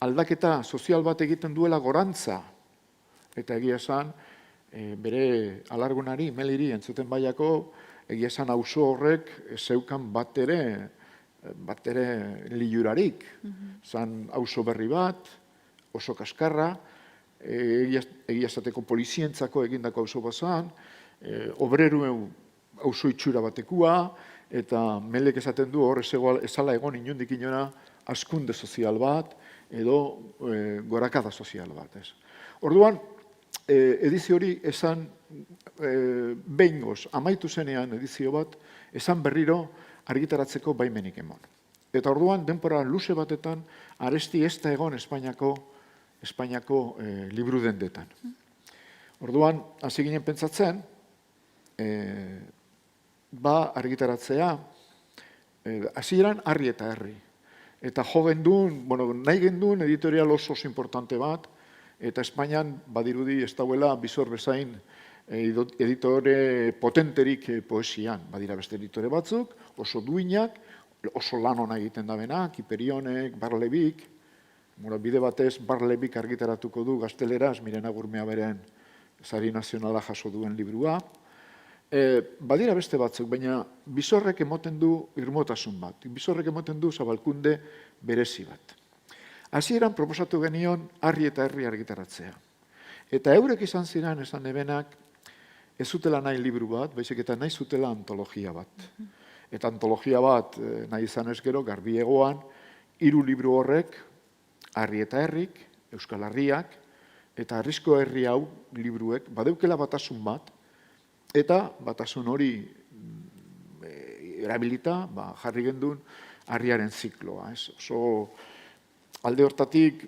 aldaketa sozial bat egiten duela gorantza, eta egia esan, bere alargunari, Meliri entzuten baiako, egia esan auzo horrek zeukan bat ere lilurarik. Zan auzo berri bat, oso kaskarra, egia esateko polizientzako egindako auzo bat zan, obreru auzo itxura batekua, eta Melek esaten du hor ezala egon inondik inora askunde sozial bat, edo gorakada sozial bat. Orduan, edizio hori esan behingoz, amaitu zenean edizio bat, esan berriro argitaratzeko baimenik emon. Eta orduan, denbora luze batetan, aresti ez da egon Espainiako liburu dendetan. Orduan, hasi ginen pentsatzen, argitaratzea, hasieran Harri eta Herri. Eta jo gendun, nahi gendun editorial oso importante bat, eta Espainian badirudi ez dauela bizor bezain editore potenterik poesian. Badira beste editore batzuk, oso duinak, oso lan hona egiten da benak, Hiperionek, Barlebik, bide batez Barlebik argitaratuko du gazteleraz, Mirena Gurmea beren sari nazionala jaso duen liburua. Badira beste batzuk, baina bizorrek emoten du irmotasun bat, bizorrek emoten du zabalkunde berezi bat. Hasieran proposatu genion Harri eta Herri argitaratzea. Eta eurek izan ziren esan ebenak ez zutela nahi liburu bat, baizik eta nahi zutela antologia bat. Eta antologia bat nahi izan ez gero, Garbiegoan, 3 liburu horrek, Harri eta Herrik, Euskal Herriak, eta Harrizko Herri hau liburuek, badeukela batasun bat, eta batasun hori erabilita, jarri gendun Harriaren zikloa. Oso alde hortatik,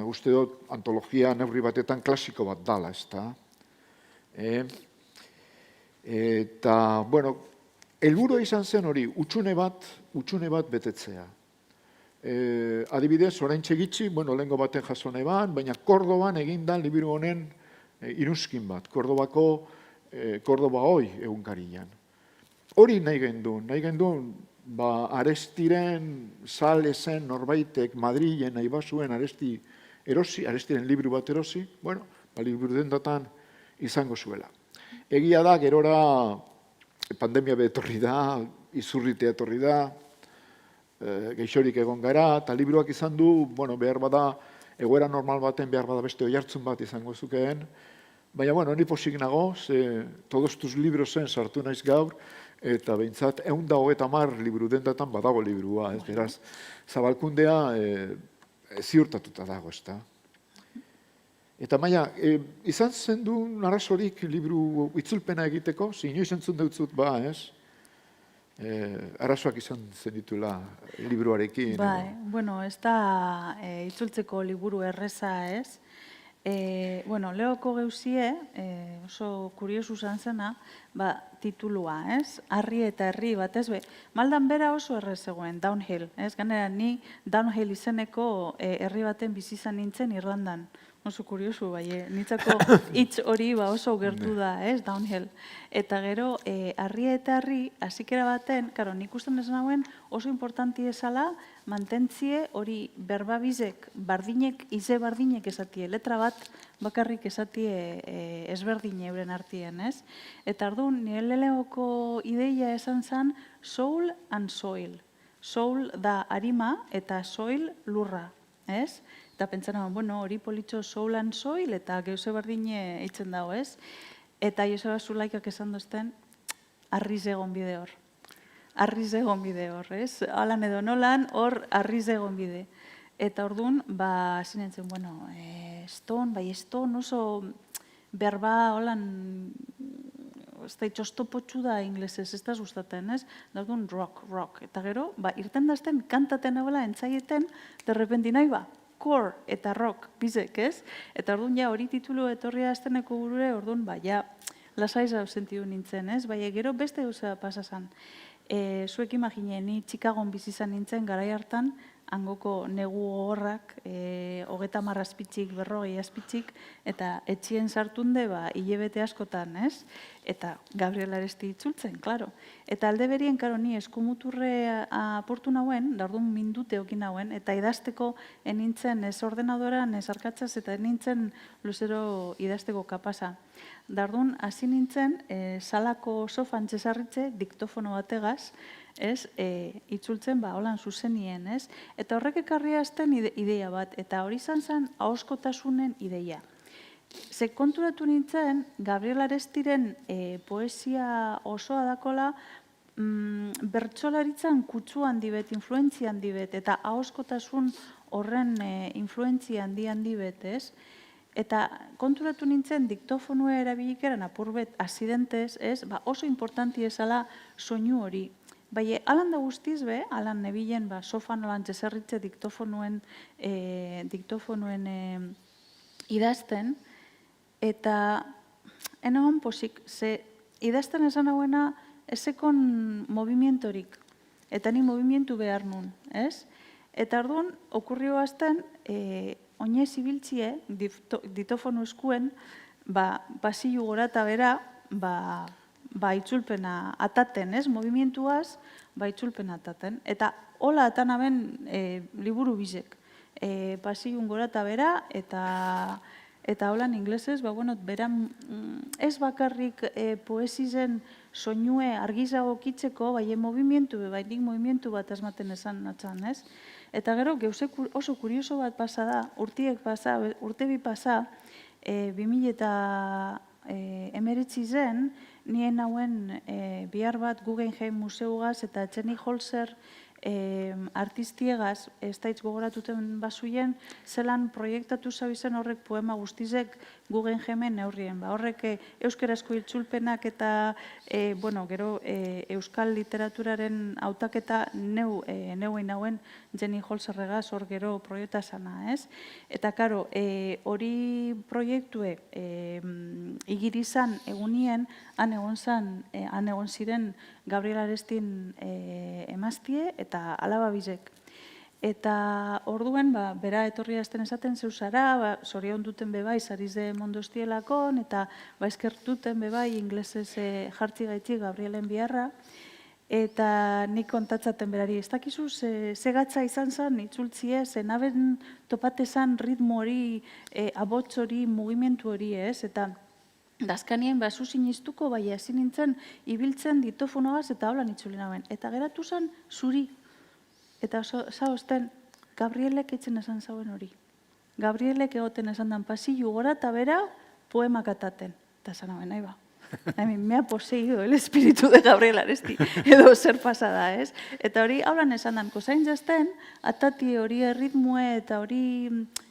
uste dut antologia neurri batetan klasiko bat dala, ez da. Eta, helburua izan zen hori, utxune bat betetzea. Adibidez, orain txegitzi, lehengo baten jasone ban, baina Kordoban eginda liburu honen iruzkin bat, Kordoba hoi egunkarian. Hori nahi gendun, Arestiren sale zen norbaitek Madrilen nahi bazuen Aresti erosi, Arestiren liburu bat erosi, liburu dendatan izango zuela. Egia da, gerora pandemia betorri da, izurritea etorri da, geixorik egon gara, eta liburuak izan du, behar bada, egoera normal baten behar bada beste oihartzun bat izango zukeen, baina, ni posik nago, todos tus librosen sartu naiz gaur, eta behintzat, 130 liburu dendatan badago liburua, beraz, zabalkundea ziurtatuta dago, ez da. Eta maia, izan zen du narazorik liburu itzulpena egiteko, inoiz entzun deutzut ez? Arazoak izan zen ditula liburuarekin. Ez da itzultzeko liburu erreza ez. Leoko geuzie, oso kuriosu zan zena, titulua, ez? Harri eta Herri bat, ez? Maldan bera oso errez zegoen, Downhill, ez? Ganera, ni Downhill izeneko herri baten bizizan nintzen Irlandan. Oso kuriosu, nitzako hitz hori oso gertu da, ez? Downhill. Eta gero, Harri eta Herri, hasikera baten, nik usten ez nagoen, oso importanti ezala, mantentzie hori berbabizek, ize bardinek esatie, letra bat bakarrik esatie ezberdine euren artien, ez? Eta orduan, nire leleoko ideia esan zen, soul and soil. Soul da harima eta soil lurra, ez? Eta pentsan, hori politxo soul and soil eta geuse berdine eitzen dago, ez? Eta Joseba Zulaikak esan dozten, arriz egon bide hor. Arriz egon bide hor, ez? Alan edo nolan, hor arriz egon bide. Eta orduan, zinentzen, eston oso berba, holan, ez da itxostopotxu da inglesez, ez da gustaten, ez? Da orduan, rock. Eta gero, irten dazten, kantaten egoela, entzaieten, derrepenti nahi core eta rock, bizek, ez? Eta orduan, hori titulu etorria azteneko burure, orduan, lasaiz hau sentidu nintzen, ez? Gero beste gauza pasazan. Zuek imagine, ni Chicagon bizizan nintzen, garai hartan, hangoko negu horrak, 30 azpitzik, 40 azpitzik, eta etxien sartunde, hilabete askotan, ez? Eta Gabriel Aresti itzultzen, klaro. Eta alde berien, karo, ni eskumuturre aportu nauen, da orduan mindute okin nauen, eta idazteko enintzen ez ordenadoran, ez arkatzaz, eta enintzen luzero idazteko kapasa. Da orduan, hasi nintzen, salako sofan txesarritze, diktofono bategaz, ez, itzultzen, holan zuzenien, ez? Eta horrek ekarri azten ideia bat, eta hori izan zen ahoskotasunen ideia. Ze konturatu nintzen, Gabriel Arestiren poesia osoa dakola, bertsolaritzan kutsu handi bet, influentzia handi bet, eta ahoskotasun horren influentzia handi bet, ez? Eta konturatu nintzen, diktofonua erabilikeran apurbet asidentez, ez? Oso importanti ezala soinu hori. Bai, alan da guztiz be, alan nebilen sofan alan txezerritze diktofonuen idazten, eta enagon posik, ze idazten esan hauena ezekon movimientorik, eta ni movimientu behar nun, ez? Eta orduan, okurrio azten, oinez ibiltzie, ditofonu eskuen, pasillo gora eta bera, itzulpena ataten, ez? Movimentuaz, itzulpena ataten. Eta hola atan aben liburu bizek. Pasillun gora eta bera, eta holan inglesez, beran ez bakarrik poesizen soinue argizago kitzeko, bai movimentu, bai nik movimentu bat asmaten esan natxan, ez? Eta gero, geuzek oso kurioso bat pasa da, urte bi pasa, 2019 zen, nien hauen bihar bat Guggenheim Museugaz eta Jenny Holzer artistiegaz, ez daitz gogoratuten basuien, zelan proiektatu zabizen horrek poema guztizek Guggenheimen neurrien. Horrek euskarazko itzulpenak eta gero euskal literaturaren hautaketa neuen hauen Jenny Holzerregaz hor gero proiekta zana, ez? Eta karo, hori proiektue igirizan egunien, han egon ziren Gabriel Arestin emaztie eta alaba bizek. Eta orduen, bera etorri azten esaten zeuzara, zorion duten bebai, zariz de mondostielakon, eta eskertuten bebai, inglesez jartzi gaitzi Gabrielen biharra, eta nik kontatzaten berari, ez dakizu, zegatza izan zen, itzultzie, zenaben topatezan ritmo hori, abots hori, mugimendu hori, ez, eta dazkanien zu siniztuko, bai ezin nintzen, ibiltzen ditofonoaz eta holan itzulina ben. Eta geratu zen, zuri. Eta zauzten, Gabrielek etzen esan zauen hori. Gabrielek egoten esan dan pasillo gora eta bera, poemak ataten. Eta esan hauen, nahi ba. Me ha poseído el espíritu de Gabriel Aresti. Edo zer pasada, ez? Eta hori, holan esan dan, kozain jazten, atati hori erritmue eta hori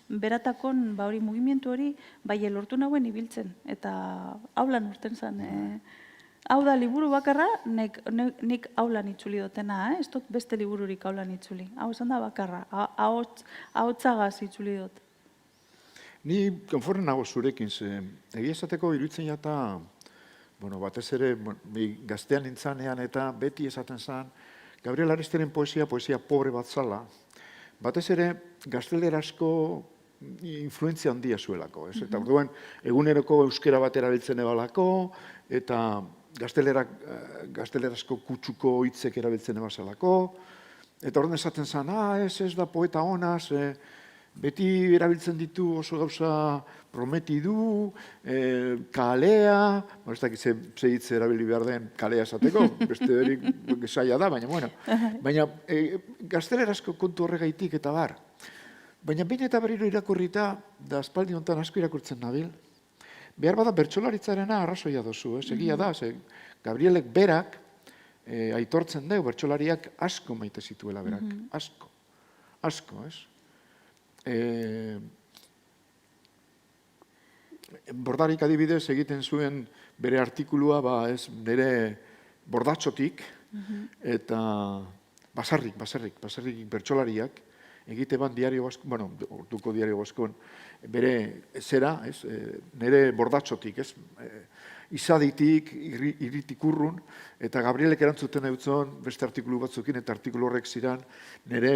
beratakon, hori mugimendu hori, bai elortu nagoen ibiltzen. Eta haulan urten zen. Hau da, liburu bakarra, nik haulan itzuli dutena, ez dut beste libururik haulan itzuli. Hau esan da bakarra, ahotsagaz itzuli dut. Ni konforren nago zurekin, egia esateko iruditzen jata, batez ere, gaztean nintzanean eta beti esaten zen, Gabriel Arestiren poesia pobre bat zala, batez ere, gaztelerasko influentzia handia zuelako. Eta orduan, eguneroko euskera bat erabiltzen ebalako, eta gaztelerazko kutsuko hitzek erabiltzen ebazalako, eta orduan esaten zen, ez da poeta honaz, beti erabiltzen ditu oso gauza prometidu, kalea, ez dakit ze hitz erabili behar den kalea esateko, beste berik saia da, baina gaztelerazko kontu horregaitik eta bar. Baina behin eta berriro irakurrita, da aspaldi honetan asko irakurtzen nabil, behar bada bertsolaritzarena arrazoia dozu, egia da, Gabrielek berak aitortzen deu, bertsolariak asko maite zituela berak, asko, ez? Bordarik adibidez egiten zuen bere artikulua, nire bordatxotik, eta baserrik bertsolariak, egite ban diario basko, orduko diario baskoan, bere zera, nire bordatxotik, izaditik, iritik urrun, eta Gabrielek erantzuten eutzon beste artikulu batzukin, eta artikulu horrek ziren nire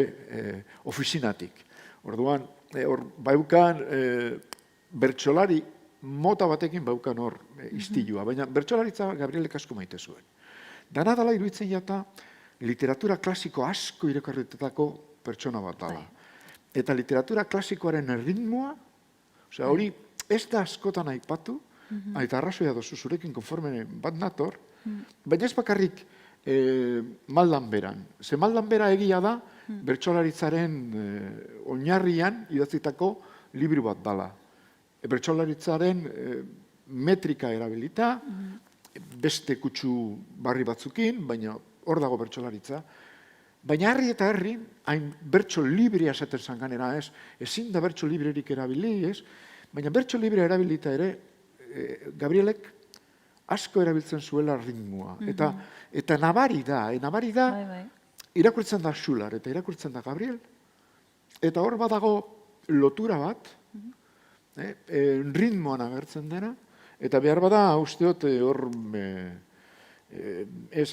ofizinatik. Orduan, hor, baukan, bertsolari mota batekin baukan hor istilua, baina bertsolaritza Gabrielek asko maite zuen. Dana dela iruditzen jata, literatura klasiko asko irakurritako pertsona bat dela. Eta literatura klasikoaren erritmoa, hori ez da askotan aipatu, eta arrazoia dozu zurekin konforme bat nator, baina ez bakarrik maldan beran. Ze maldan bera egia da, bertsolaritzaren oinarrian idatzitako liburu bat dela. Bertsolaritzaren metrika erabilita, beste kutsu barri batzukin, baina hor dago bertsolaritza. Baina herri eta herri, hain bertso librea esaten zanganera ez, ezin da bertso librerik erabili ez, baina bertso librea erabilita ere, Gabrielek asko erabiltzen zuela ritmoa. Eta nabari da, irakurtzen da Xular eta irakurtzen da Gabriel. Eta hor badago lotura bat, ritmoan agertzen dena, eta behar bada, usteot, hor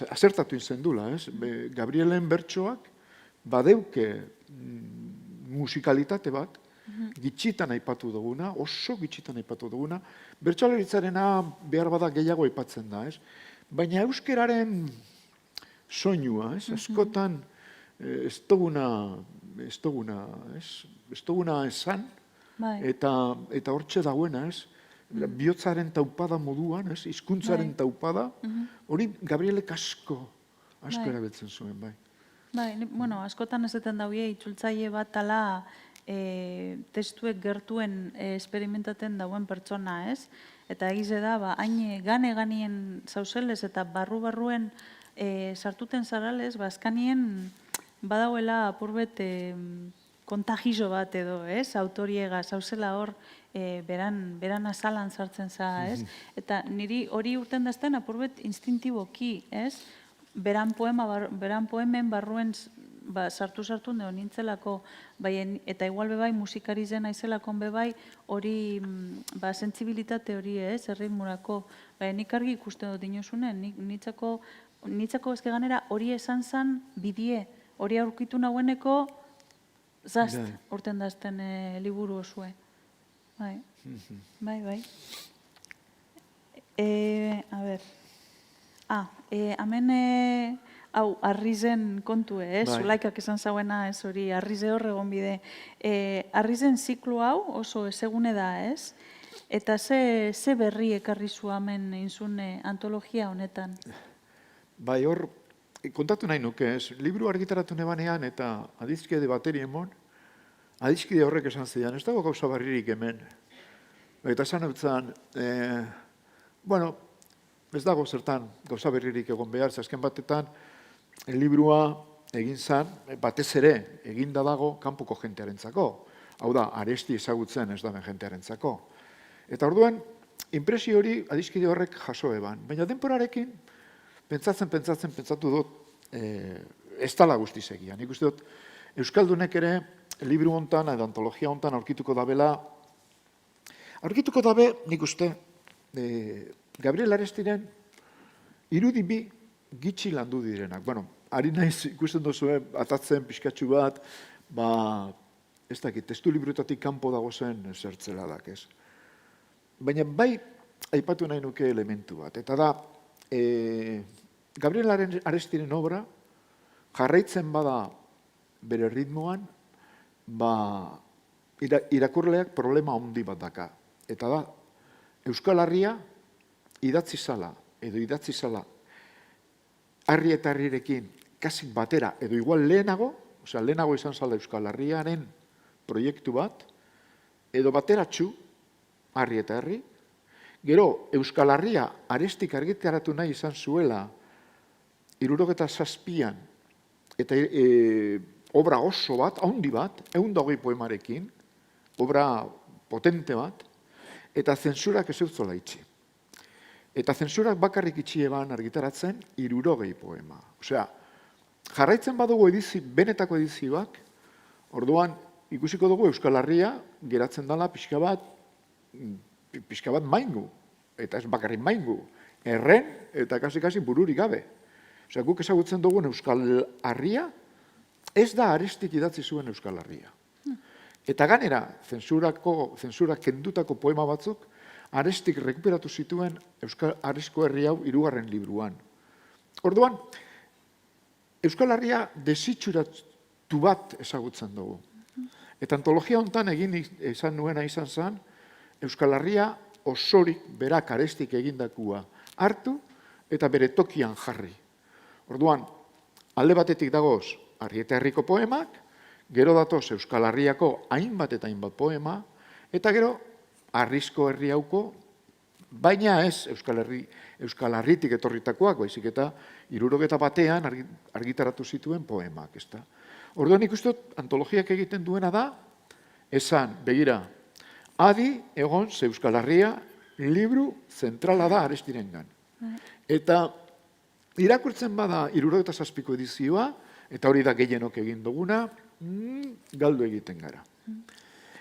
azertatu izendula, Gabrielen bertsoak badeuke musikalitate bat, gitxitan aipatu duguna, oso gitxitan aipatu duguna, bertsolaritzarena behar bada gehiago aipatzen da, baina euskeraren soinua, askotan ez duguna esan, eta hortxe dagoena, bihotzaren taupada moduan, hizkuntzaren taupada, hori Gabrielek asko erabiltzen zuen, bai. Bueno, askotan esaten daude, itzultzaile bat ala testuek gertuen esperimentaten dauen pertsona, ez? Eta egize da, hain gane-ganien zauzelez eta barru-barruen sartuten zaralez, azkanien badauela apurbet kontagizo bat edo, ez? Autoriega zauzela hor beran azalan sartzen za, ez? Eta niri hori urten dazten apurbet instintiboki, ez? Beran poemen barruen sartu neo nintzelako, eta igual bebai musikari zen aizelakon bebai hori sentzibilitate hori ez, erritmurako. Nik argi ikusten dut inosunen, nitzako ezke ganera hori esan zan bidie, hori aurkitu nahueneko zazt urten dazten liburu osue. Bai. A ber. Hemen, hau, arrizen kontue, Zulaikak esan zauena, ez hori, arrize hor egon bide. Arrizen ziklo hau oso ezegune da, ez? Eta ze berri ekarri zu hemen inzune antologia honetan? Bai, hor, kontatu nahi nuke, ez? Liburu argitaratu nebanean eta adizkide bateri emon, adizkide horrek esan zidan, ez dago gauza barririk hemen. Eta esan eutzan, bueno, ez dago zertan gauza berririk egon behar, azken batetan, liburua egin zan, batez ere, eginda dago kanpoko jentearentzako. Hau da, aresti ezagutzen ez daben jentearentzako. Eta orduan, inpresio hori adizkide horrek jaso eban. Baina denporarekin, pentsatu dut, ez dala guztiz egia. Nik uste dut, Euskaldunek ere, liburu hontan, edo antologia hontan aurkituko dabe, nik uste, Gabriel Arestiren irudi bi gitxi landu direnak. Bueno, ari naiz ikusten duzue atatzen pixkatxu bat, ez dakit, testu liburutatik kanpo dago zen zertzeladak, ez. Baina bai aipatu nahi nuke elementu bat. Eta da, Gabriel Arestiren obra jarraitzen bada bere ritmoan, irakurleak problema handi bat daka. Eta da, Euskal Herria idatzi zala harri eta harrirekin kasik batera, edo igual lehenago izan zala Euskal Herriaren proiektu bat, edo bateratxu harri eta harri, gero Euskal Herria Arestik argitaratu nahi izan zuela 77an, eta obra oso bat, handi bat, 120 poemarekin, obra potente bat, eta zentsurak ez eutzola itxi. Eta zentsurak bakarrik itxi eban argitaratzen 60 poema. Osea, jarraitzen badugu benetako edizioak, orduan ikusiko dugu Euskal Herria geratzen dela pixka bat maingu, eta ez bakarrik maingu, erren eta kasi bururik gabe. Osea, guk ezagutzen dugun Euskal Herria ez da Arestik idatzi zuen Euskal Herria. Eta ganera, zensura kendutako poema batzuk, Arestik rekuperatu zituen Euskal Arrizko Herri hau 3. libruan. Orduan, Euskal Herria desitxuratu bat ezagutzen dugu. Eta antologia hontan egin izan nuena izan zen, Euskal Herria osorik berak Arestik egindakua hartu eta bere tokian jarri. Orduan, alde batetik dagoz Arrieta Herriko poemak, gero datoz Euskal Herriako hainbat eta hainbat poema, eta gero Arrizko Herri hauko, baina ez Euskal Herritik etorritakoak, baizik eta 61 argitaratu zituen poemak, ezta. Orduan ikusten antologiak egiten duena da, esan, begira, adi egon ze Euskal Herria libru zentrala da Arestirengan. Eta irakurtzen bada 67ko edizioa, eta hori da gehienok egin duguna, galdu egiten gara.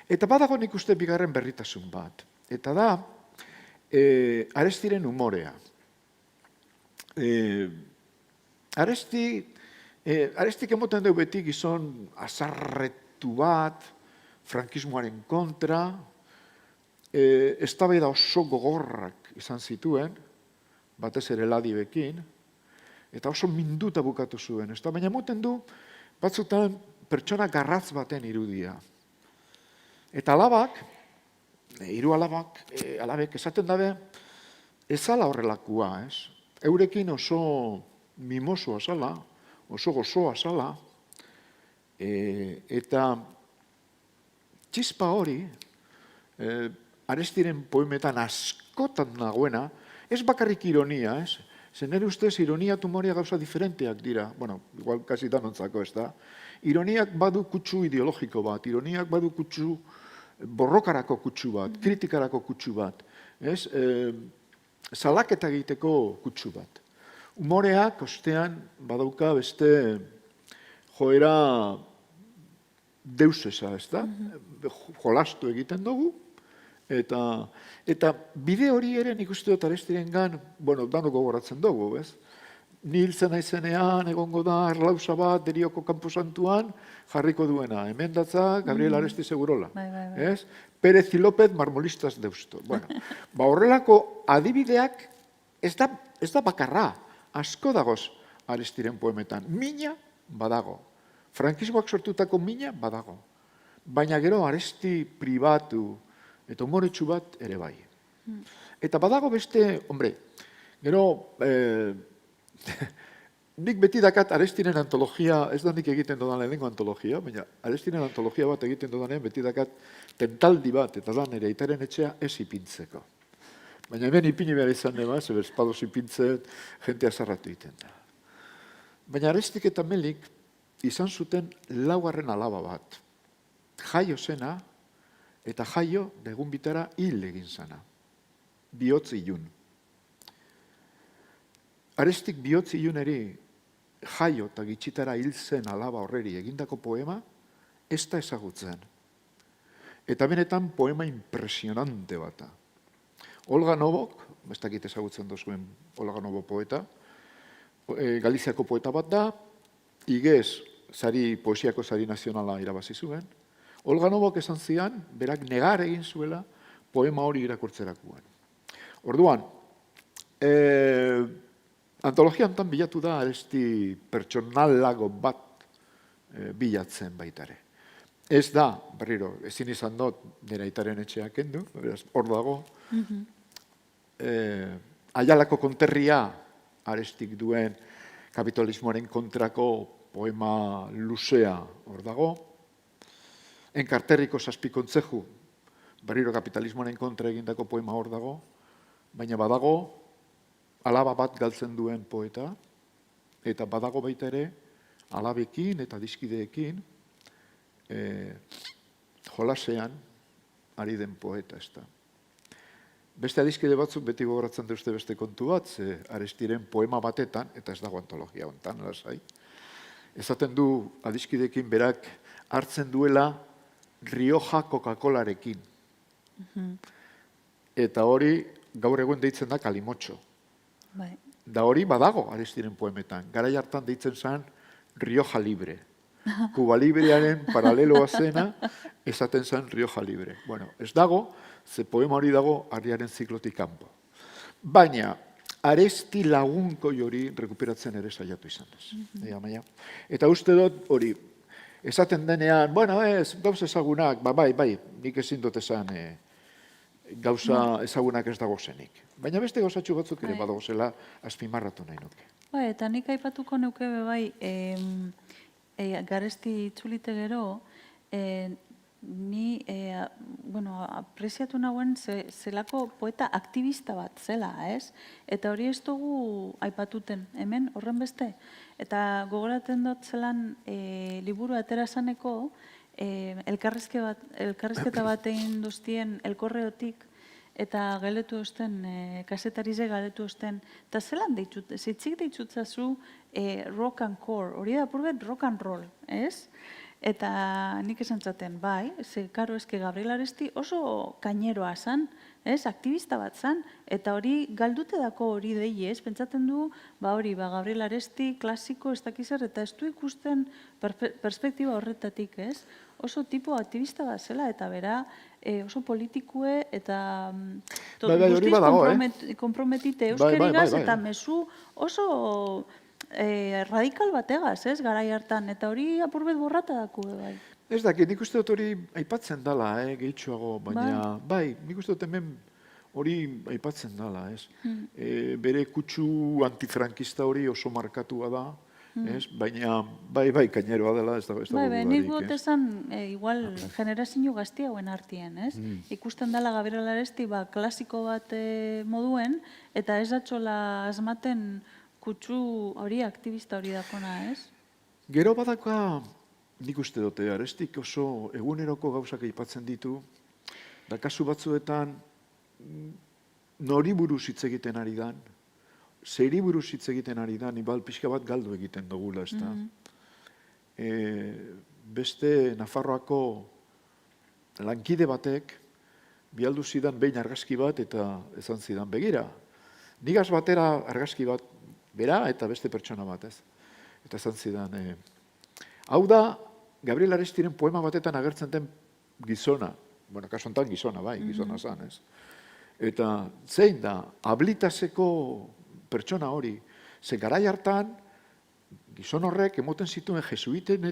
Eta badago nik uste bigarren berritasun bat. Eta da, Arestiren umorea. Arestik emoten dugu beti gizon azarretu bat, frankismoaren kontra, eztabaida oso gogorrak izan zituen, batez ere Ladibekin, eta oso minduta bukatu zuen. Baina emoten du, batzutan pertsona garratz baten irudia. Eta alabak, 3 alabek esaten dabe, ez ala horrelakua, ez? Eurekin oso mimosoa zala, oso gozoa zala, eta txispa hori, Arestiren poemetan askotan nagoena, ez bakarrik ironia, ez? Zer nire ustez, ironia tumoria gauza diferenteak dira, bueno, igual kasi danontzako, ez da? Ironiak badu kutsu ideologiko bat, ironiak badu kutsu borrokarako kutsu bat, kritikarako kutsu bat, ez? Salaketa egiteko kutsu bat. Umoreak, ostean, badauka beste joera deusesa, ez da? Jolastu egiten dugu, eta bide hori ere nik uste dut Arestirengan, bueno, danok gogoratzen dugu, ez? Ni hiltzen naizenean, egongo da erlausa bat Derioko kanposantuan jarriko duena. Hemen datza Gabriel Aresti segurola. Ez? Pérez y López marmolistas deusto. Bueno, horrelako adibideak ez da bakarra. Asko dagoz Arestiren poemetan. Mina badago. Frankismoak sortutako mina badago. Baina gero Aresti pribatu eta umoretsu bat ere bai. Eta badago beste, hombre, gero nik beti dakat Arestiren antologia, ez da nik egiten dodan lehenengo antologia, baina Arestiren antologia bat egiten dodanean beti dakat tentaldi bat, eta da nire aitaren etxea ez ipintzeko. Baina hemen ipini behar izan nema, zeber espadoz ipintzen, jentea zarratu egiten da. Baina Arestik eta Melik izan zuten 4. alaba bat. Jaio zena, eta jaio degun bitara hil egin zana. Bihotz ilun. Arestik bihotz iluneri jaio eta gitxitara hil zen alaba horreri egindako poema, ez da ezagutzen. Eta benetan poema impresionante bata. Olga Nobok, ez dakit ezagutzen duzuen Olga Nobo poeta, Galiziako poeta bat da, igez poesiako sari nazionala irabazi zuen. Olga Nobok esan zian, berak negar egin zuela poema hori irakurtzerakoan. Orduan, antologia hontan bilatu da Aresti pertsonalago bat bilatzen baitare. Ez da, berriro, ezin izan dut nire aitaren etxeak kendu, hor dago. Aialako konterria Arestik duen kapitalismoaren kontrako poema luzea hor dago. Enkarterriko 7 kontzeju, berriro kapitalismoaren kontra egindako poema hor dago, baina badago alaba bat galtzen duen poeta, eta badago baita ere alabekin eta dizkideekin jolasean ari den poeta, ez da. Beste adiskide batzuk beti gogoratzen duzte beste kontu bat, ze Arestiren poema batetan, eta ez dago antologia hontan, lasai, esaten du adiskideekin berak hartzen duela Rioja Coca-Colarekin. Eta hori gaur egun deitzen da kalimotxo. Da hori badago Arestiren poemetan. Garai hartan deitzen zen Rioja Libre. Kuba Librearen paraleloa zena, esaten zen Rioja Libre. Bueno, ez dago, ze poema hori dago Arriaren ziklotik kanpo. Baina, Aresti lagunko hori rekuperatzen ere saiatu izan ez. Eta uste dut hori, esaten denean, bueno, gauza ezagunak, bai, nik ezin dut esan gauza ezagunak ez dago zenik. Baina beste gauzatxu batzuk ere badagozela azpimarratu nahi nuke. Bai, eta nik aipatuko neuke bai, Garesti itzulite gero, ni, apreziatu nagoen zelako poeta aktivista bat zela, ez? Eta hori ez dugu aipatuten, hemen, horren beste. Eta gogoratzen dut zelan liburu atera zaneko, elkarrizketa bat egin duztien elkorreotik, eta galetu osten, kasetarize galetu osten, eta zelan deitxut, zitzik deitxutzazu rock and core, hori da apurbet rock and roll, ez? Eta nik esan zaten, bai, karo eske Gabriel Aresti oso kaineroa zan, ez, aktivista bat zan, eta hori galdute dako hori dei, ez, pentsatzen du, Gabriel Aresti, klasiko, ez dakizer, eta ez du ikusten perspektiba horretatik, ez? Oso tipo aktivista bat zela, eta bera, oso politikue, eta guztiz komprometite euskerigaz, eta mezu oso radikal bategaz, ez, garai hartan, eta hori apurbet borrata daku, bai. Ez dakit, nik uste dut hori aipatzen dala, gehitxoago, baina, bai, nik uste dut hemen hori aipatzen dala, ez. Bere kutsu antifrankista hori oso markatua da, ez, baina, bai, kaineroa dela, ez dago dudarik, ez. Nik dut esan, igual, generazio gazti hauen artien, ez. Ikusten dala Gabriel Aresti, klasiko bat moduen, eta ez datxola asmaten kutsu hori, aktivista hori dakona, ez? Gero badaka, nik uste dute, Arestik oso eguneroko gauzak aipatzen ditu, da kasu batzuetan nori buruz hitz egiten ari dan, zeri buruz hitz egiten ari dan, ibal pixka bat galdu egiten dugula, ez da. Beste Nafarroako lankide batek bialdu zidan behin argazki bat eta esan zidan begira. Nigaz batera argazki bat bera eta beste pertsona bat, ez. Eta esan zidan, hau da, Gabriel Arestiren poema batetan agertzen den gizona. Bueno, kasu honetan gizona, bai, gizona zan, ez. Eta zein da, ablitaseko pertsona hori, ze garai hartan, gizon horrek emoten zituen jesuiten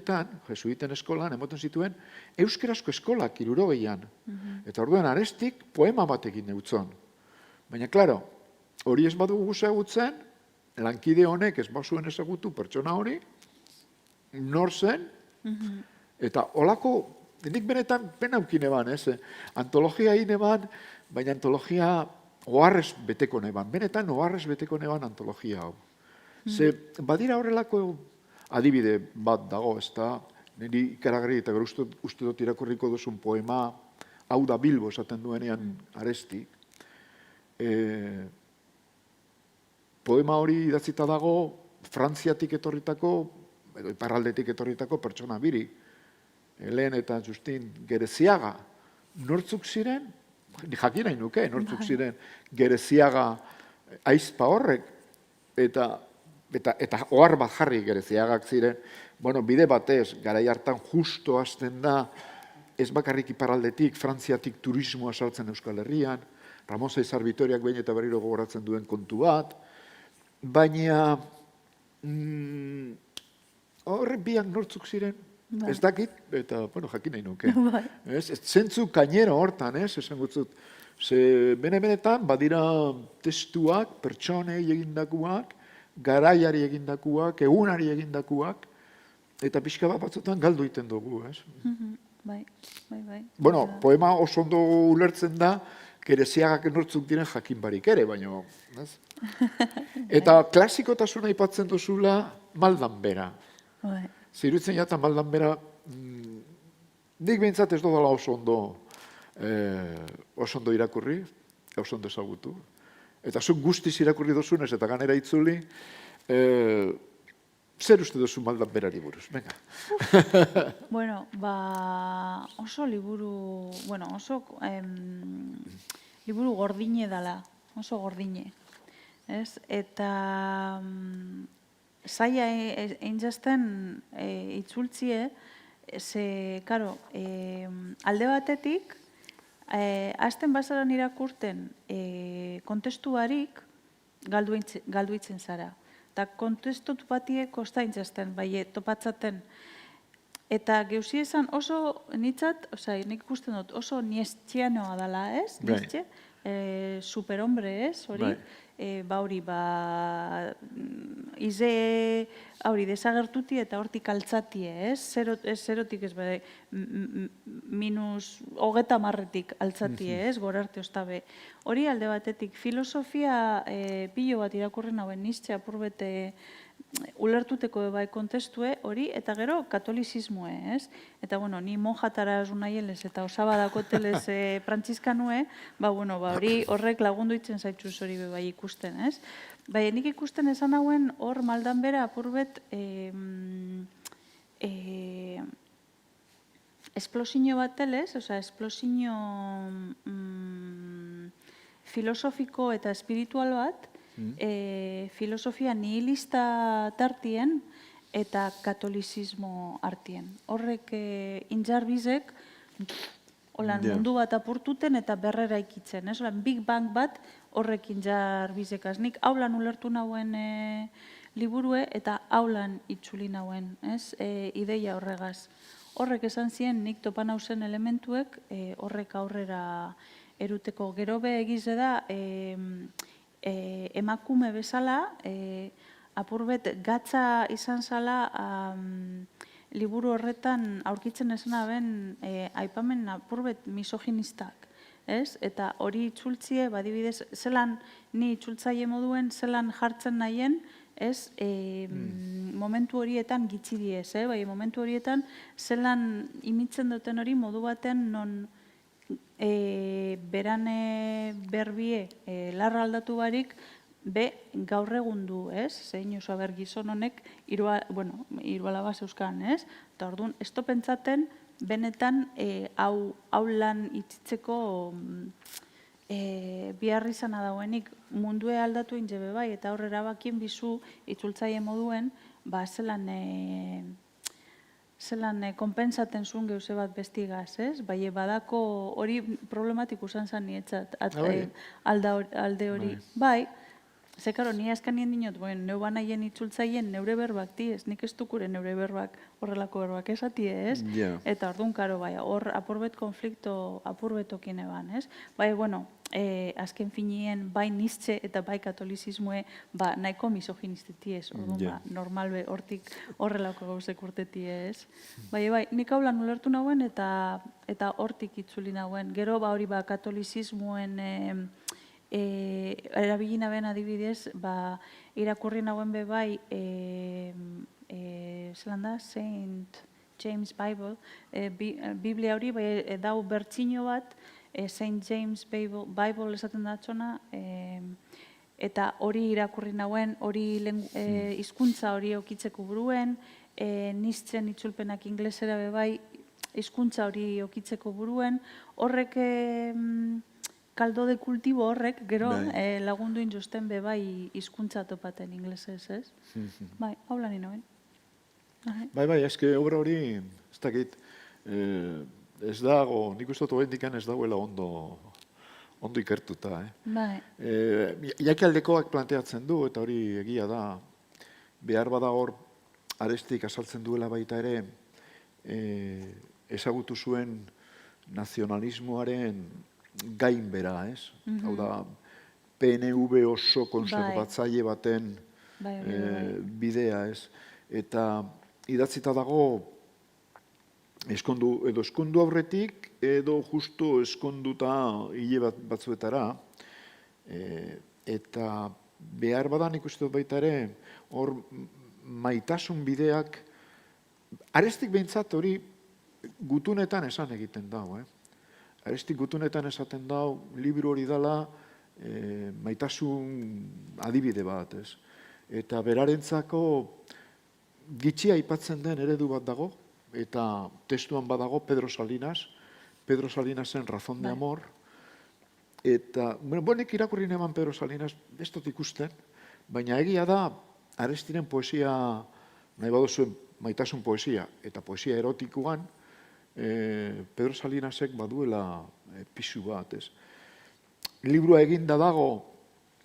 eskolan, emoten zituen euskerazko eskolak 60an. Eta orduan Arestik poema batekin neutzon. Baina, klaro, hori ez badugu ezagutzen, lankide honek ez bazuen ezagutu pertsona hori, nor zen, eta holako, nik benetan penaukin eban, ez? Antologia hine ban, baina antologia oharrez beteko neban, benetan oharrez beteko neban antologia hau. Ze, badira horrelako adibide bat dago, ez da, niri ikaragarri eta gero uste dut irakurriko duzun poema, hau da Bilbo esaten duenean Aresti. Poema hori idatzita dago Frantziatik etorritako, edo iparraldetik etorritako pertsona biri. Helen eta Justin Gereziaga. Nortzuk ziren, jakin nahi nuke, nortzuk ziren Gereziaga aizpa horrek, eta ohar bat jarri Gereziagak ziren, bueno, bide batez, garai hartan justo hasten da, ez bakarrik iparraldetik, Frantziatik turismoa sartzen Euskal Herrian, Ramon Cesar Vitoriak behin eta berriro gogoratzen duen kontu bat, baina horrek biak nortzuk ziren, ez dakit, eta, bueno, jakin nahi nuke. Zentzu kainero hortan, esan gutzut, ze benetan badira testuak, pertsonei egindakuak, garaiari egindakuak, egunari egindakuak, eta pixka bat batzutan galdu iten dugu, ez? Bai. Bueno, poema oso ondo ulertzen da, Gereziagak nortzuk diren jakin barik ere, baina, ez? Eta klasikotasuna aipatzen duzula maldan bera. Zirutzen jatan maldan bera, nik behintzat ez dodala oso ondo irakurri, oso ondo ezagutu. Eta zuk guztiz irakurri duzunez eta ganera itzuli, zer uste duzu maldan berari buruz? Venga. Bueno, oso liburu, oso liburu gordine dala, oso gordine. Eta zaila eintzazten itzultzie, ze, karo, alde batetik, hasten bazaran irakurten kontestu barik galdu itzen zara. Eta kontestu batie kosta intzazten, bai, topatzaten. Eta geuzi esan oso nitzat, nik ikusten dut, oso niestxianoa dela, ez? Nietzsche, superhombre, ez? Hori, hori, ize, hori, desagertuti eta hortik altzatie, ez? Zerotik ez, minus hogeta marretik altzatie, ez? Gorarte ostabe. Hori alde batetik, filosofia pilo bat irakurri nauen Nietzsche apurbete ulertuteko bai kontestue hori, eta gero katolizismoe, ez? Eta, bueno, ni monjatara esu nahielez eta osabadakotelez frantziskanue, hori horrek lagundu itzen zaitxuz hori bai ikusten, ez? Bai, nik ikusten esan hauen hor maldan bera apurbet esplosiño bat telez, esplosiño filosofiko eta espiritual bat, filosofia nihilista tartien eta katolizismo artien. Horrek injarbizek mundu bat apurtuten eta berrera ikitzen. Big Bang bat horrek injarbizek aznik. Haulan ulertu nauen liburue eta haulan itzuli nauen ideia horregaz. Horrek esan zien nik topan hausen elementuek horrek aurrera eruteko. Gero be egize da emakume bezala, apurbet gatza izan zala liburu horretan aurkitzen esena ben aipamen apurbet misoginistak, ez? Eta hori itzultzie, badibidez, zelan ni itzultzaile moduen, zelan jartzen nahien, ez? Momentu horietan gitzidiez, bai, momentu horietan zelan imitzen duten hori modu baten non berane berbie larra aldatu barik, gaur egun du, ez? Zein oso gizon honek hirualaba zeuzkan, ez? Eta orduan, ez pentsaten benetan hau lan itzitzeko biharri izana dauenik mundue aldatu inzebe bai, eta horrera bakien bizu itzultzaile moduen, zelan konpensaten zuen geuse bat bestigaz, ez? Bai, badako hori problematik usan zan nietzat, alde hori. Bai, zekaro, ni askan nien dinot, neu banaien itzultzaien neure berbak tiez, nik ez dukure neure berbak horrelako berbak esatie, ez? Eta orduan, karo, bai, hor apurbet konflikto apurbetokin eban, ez? Bai, azken finien bai Nietzsche eta bai katolizismoe nahiko misoginistetiez, orduan, normal be hortik horrelako gauzek urtetiez. Bai, nik haulan ulertu nauen eta hortik itzuli nauen. Gero, hori katolizismoen erabilina ben adibidez, irakurri nauen be bai, zelan da, Saint James Bible, Biblia hori, dau bertsino bat, Saint James Bible esaten da txona, eta hori irakurri nauen, hori hizkuntza hori okitzeko buruen, Nietzschen itzulpenak inglesera be bai, hizkuntza hori okitzeko buruen, horrek kaldo de kultibo horrek, gero lagundu injusten be bai hizkuntza topaten inglesez, ez? Bai, hau lan inoen. Bai, eske obra hori, ez dakit, ez dago, nik uste dut dikan ez dagoela ondo ikertuta. Jakialdekoak planteatzen du, eta hori egia da, behar bada hor arestik azaltzen duela baita ere, ezagutu zuen nazionalismoaren gainbera, ez? Hau da, PNV oso konservatzaile baten bidea, ez? Eta idatzita dago eskondu aurretik edo justu eskonduta hile batzuetara, eta behar badan ikusten baita ere, hor maitasun bideak, arestik behintzat hori gutunetan esan egiten dago, Arestik gutunetan esaten dau, liburu hori dela maitasun adibide bat, ez? Eta berarentzako gitxia aipatzen den eredu bat dago, eta testuan badago Pedro Salinasen Razón de Amor, eta, nik irakurri neban Pedro Salinas, ez dut ikusten, baina egia da, Arestiren poesia, nahi baduzuen maitasun poesia, eta poesia erotikoan, Pedro Salinasek baduela pisu bat, ez. Liburua eginda dago,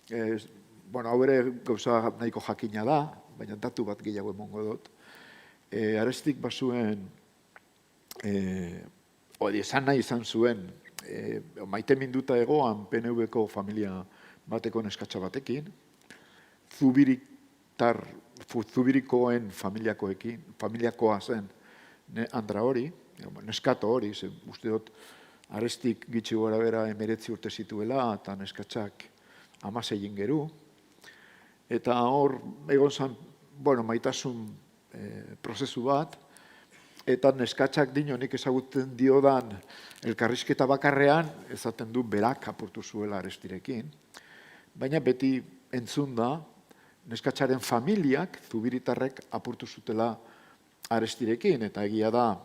hau ere gauza nahiko jakina da, baina datu bat gehiago emongo dut. Arestik bazuen, esan nahi izan zuen, maite minduta egoan PNV-ko familia bateko neskatxa batekin, Zubirikoen familiakoa zen Andra hori, neskato hori, uste dut Arestik gitxi gora bera 19 urte zituela, eta neskatxak 16 geru. Eta hor, egon zen, maitasun prozesu bat, eta neskatxak nik ezagutzen diodan elkarrizketa bakarrean, ezaten du berak apurtu zuela Arestirekin, baina beti entzun da, neskatxaren familiak, Zubiritarrek, apurtu zutela Arestirekin, eta egia da,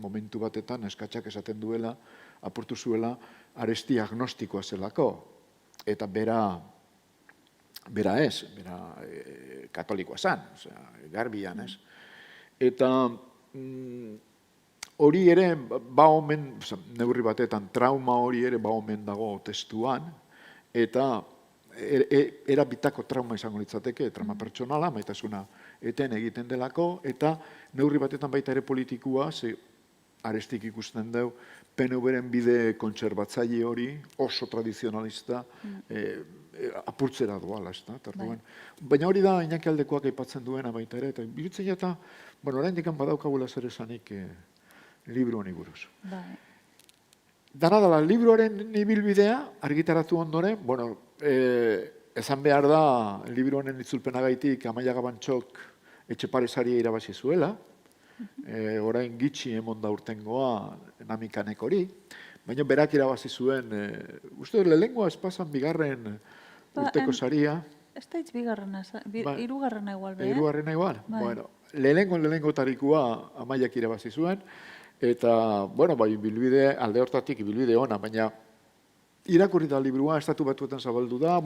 momentu batetan neskatxak esaten duela, apurtu zuela Aresti agnostikoa zelako, eta bera ez, bera katolikoa zen, garbian ez. Eta hori ere, neurri batetan, trauma hori ere omen dago testuan, eta era bitako trauma izango litzateke, trauma pertsonala, maitasuna eten egiten delako, eta neurri batetan baita ere politikua, Arestik ikusten deu, PNV-ren bide kontserbatzaile hori, oso tradizionalista, apurtzera doala, ez da? Baina hori da, Iñaki Aldekoak aipatzen duena baita ere, eta birutzen jata, orain dikan badaukagula zer esanik liburu honi buruz. Dana dela, libruaren ibilbidea, argitaratu ondoren, esan behar da, liburu honen itzulpenagaitik Amaia Gabantxok Etxeparesaria irabazi zuela, orain gitxi emon da urtengoa Namikanek hori, baina berak irabazi zuen, uste lehengoa espazan bigarren urteko saria. Ez da hitz bigarrena, hirugarrena igual, beha? Hirugarrena igual, lehengo tarikua Amaiak irabazi zuen, eta, bilbide, alde hortatik bilbide ona, baina irakurri da liburua, estatu batuetan zabaldu da,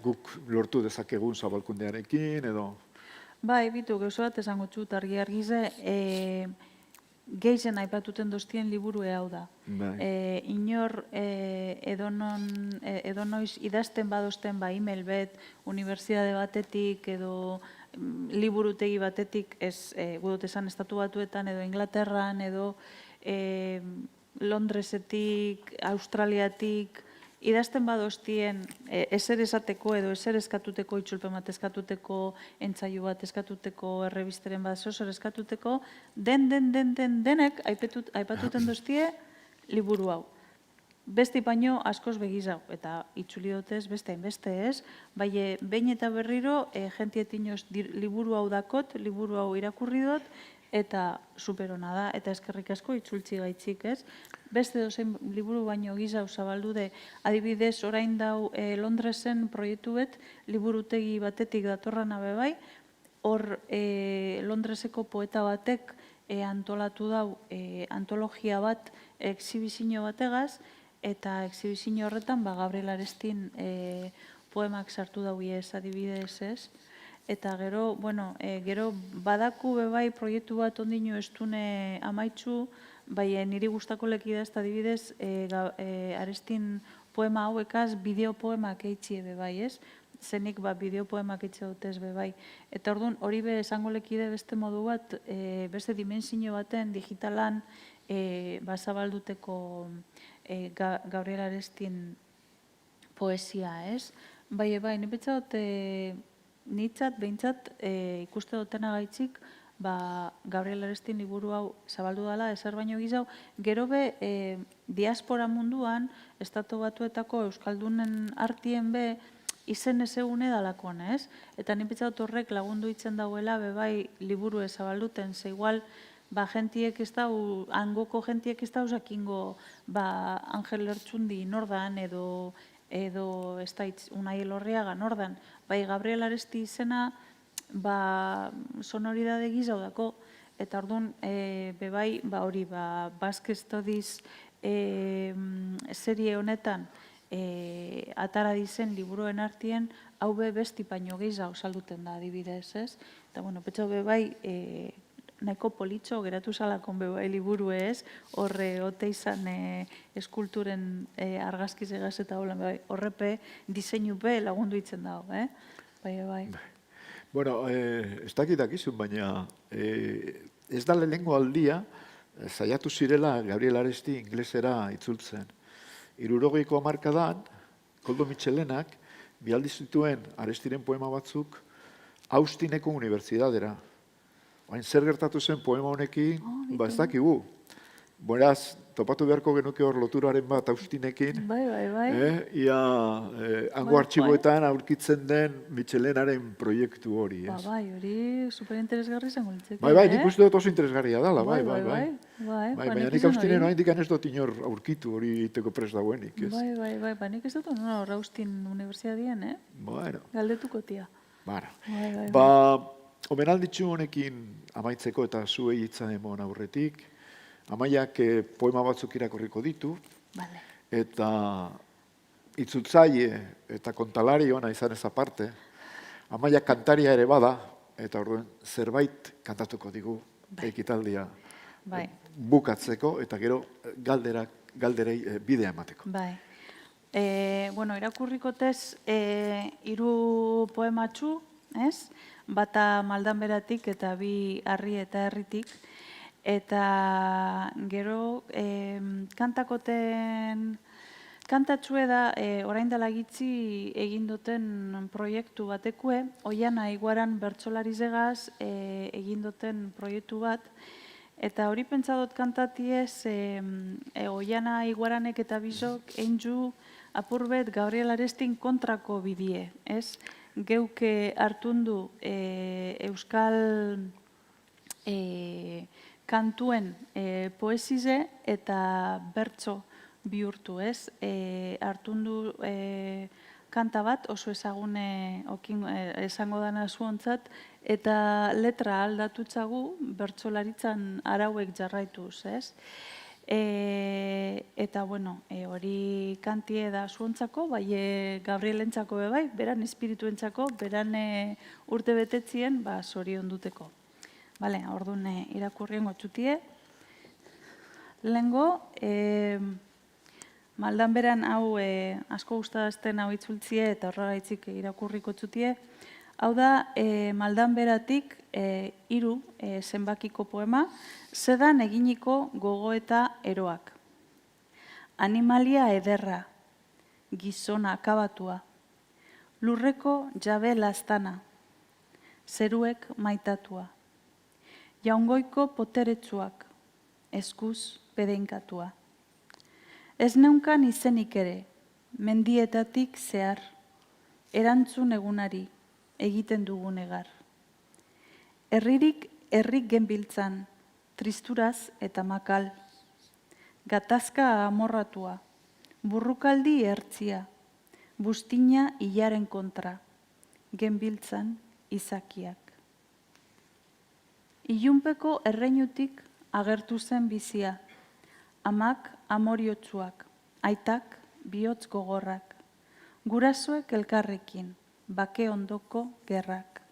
guk lortu dezakegun zabalkundearekin, edo... Bitu, gauza bat esango txut, argi-argize, gehien aipatuten doztien liburu hau da. Inor edonoiz idazten badozten email bet, unibertsitate batetik edo liburutegi batetik, gudot esan estatu batuetan edo Inglaterran edo Londresetik, Australiatik, idazten badoztien ezer esateko edo ezer eskatuteko, itzulpen bat eskatuteko, entzaiu bat eskatuteko, errebisteren bat zozer eskatuteko, denek aipatuten doztie liburu hau. Beste baino askoz begizau, eta itzuli dutez beste hainbeste ez, bai behin eta berriro jentietinoz liburu hau dakot, liburu hau irakurri dut, eta superona da, eta eskerrik asko itzultzi gaitzik, ez? Beste dozein liburu baino gizau zabaldu de, adibidez, orain dau Londresen proiektuet, liburutegi batetik datorran abe bai, hor Londreseko poeta batek antolatu dau antologia bat, exhibizio bategaz, eta exhibizio horretan, Gabriel Arestin poemak sartu dau ez adibidez, ez? Eta gero, gero badaku bebai proiektu bat ondino estune amaitzu, bai niri gustako lekida ez adibidez, Arestin poema hauekaz bideopoemak eitxie bebai, ez? Zenik bideopoemak eitxe dutez bebai. Eta orduan hori be esango lekide beste modu bat, beste dimensio baten digitalan bazabalduteko Gabriel Arestin poesia, ez? Bai, nipetzat nitzat, behintzat, ikuste dutena gaitzik, Gabriel Arestin liburu hau zabaldu dela, ezer baino gizau, gero be, diaspora munduan, estatu batuetako euskaldunen artien be, izen ezegune dalakoan, ez? Eta nipetzat horrek lagundu itzen dauela, bebai, liburu ezabalduten, ze igual, gentiek ez dau, hangoko gentiek ez dau zakingo, Angel Lertxundi nordan, edo ez da hitz Unai Elorriaga nordan, bai Gabriel Aresti izena sonoridade gizau dako, eta orduan bebai hori Basque Studies serie honetan atara dizen liburuen artien hau be besti baino gehiago salduten da adibidez, ez? Eta, bueno, petxau be bai, nahiko politxo geratu salakon be bai liburu ez, horre ote izan eskulturen argazkiz egaz eta hola, bai, horrepe diseinu be lagundu itzen dago, bai. Bueno, ez dakizun, baina ez da lehenengo aldia, saiatu zirela Gabriel Aresti inglesera itzultzen. 60ko hamarkadan, Koldo Mitxelenak, bialdi zituen Arestiren poema batzuk Austineko unibertsitatera. Hain zer gertatu zen poema honekin, ez dakigu. Beraz, topatu beharko genuke hor loturaren bat Austinekin. Bai. Ia hango artxiboetan aurkitzen den Mitxelenaren proiektu hori. Bai, hori superinteresgarri izango litzeke. Bai, nik uste dut oso interesgarria dela, bai. Baina nik Austinen oraindik ez dut inor aurkitu hori iteko prest dagoenik. Bai, baina nik ez dut hor Austin Unibertsitatean, Bueno. Galdetuko tia. Omenalditxu honekin amaitzeko eta zuei hitza emon aurretik, Amaiak poema batzuk irakurriko ditu, eta itzultzaile eta kontalari ona izan ez aparte, Amaiak kantaria ere bada, eta orduen zerbait kantatuko digu ekitaldia bukatzeko, eta gero galderei bidea emateko. Bueno, irakurrikotez 3 poematxu, ez? Bata Maldanberatik eta 2 Harri eta Herritik. Eta gero kantatxue da orain dela gitzi egin duten proiektu batekue, Oiana Iguaran bertsolarizegaz egin duten proiektu bat, eta hori pentsadot kantatiez Oiana Iguaranek eta bizok einju apurbet Gabriel Arestin kontrako bidie, ez? Geuke hartundu euskal kantuen poesize eta bertso bihurtu, ez? Hartundu kanta bat oso ezagune esango dana zuontzat, eta letra aldatutzagu bertsolaritzan arauek jarraituz, ez? Eta, bueno, hori kantie da zuontzako, bai Gabrielentzako bai, beran espirituentzako, beran urte betetzien, zorion duteko. Bale, orduan irakurrien gotxutie. Lehengo, Maldanberan hau asko guztazten hau itzultzie eta horregaitzik irakurriko txutie. Hau da, Maldanberatik 3 zenbakiko poema, zedan eginiko gogoeta eroak. Animalia ederra, gizona akabatua, lurreko jabe lastana, zeruek maitatua. Jaungoiko poteretsuak, eskuz pedeinkatua. Ez neunkan izenik ere, mendietatik zehar, erantzun egunari, egiten dugun egar. Herririk herrik genbiltzan, tristuraz eta makal. Gatazka amorratua, burrukaldi ertzia, bustina hilaren kontra, genbiltzan izakiak. Ilunpeko erreinutik agertu zen bizia, amak amoriotsuak, aitak bihotz gogorrak, gurasoek elkarrekin, bake ondoko gerrak,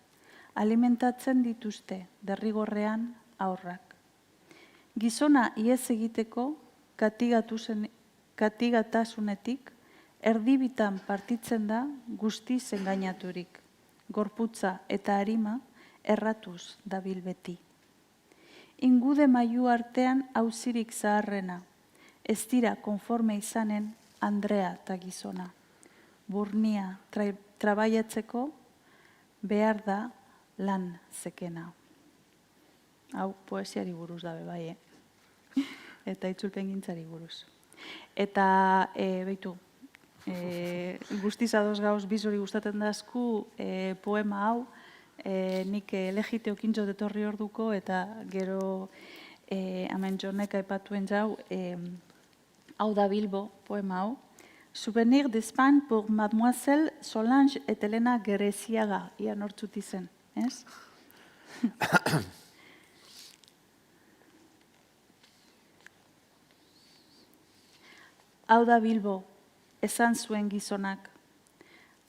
alimentatzen dituzte derrigorrean aurrak. Gizona iez egiteko katigatasunetik erdibitan partitzen da guztiz engainaturik, gorputza eta arima erratuz dabil beti. Ingude mailu artean auzirik zaharrena, ez dira konforme izanen Andrea eta gizona. Burnia trabaiatzeko behar da lan zekena. Hau poesiari buruz dabe bai, eta itzulpen gintzari buruz. Eta, behitu, guztiz adoz gauz bizori gustatzen dazku poema hau, nik elegite okintxo detorri orduko, eta gero hemen jonek aipatuen jau, hau da Bilbo poema hau. Souvenir d'Espagne pour Mademoiselle Solange et Elena Gereziaga, ian hortzut izen, ez? Hau da Bilbo, esan zuen gizonak.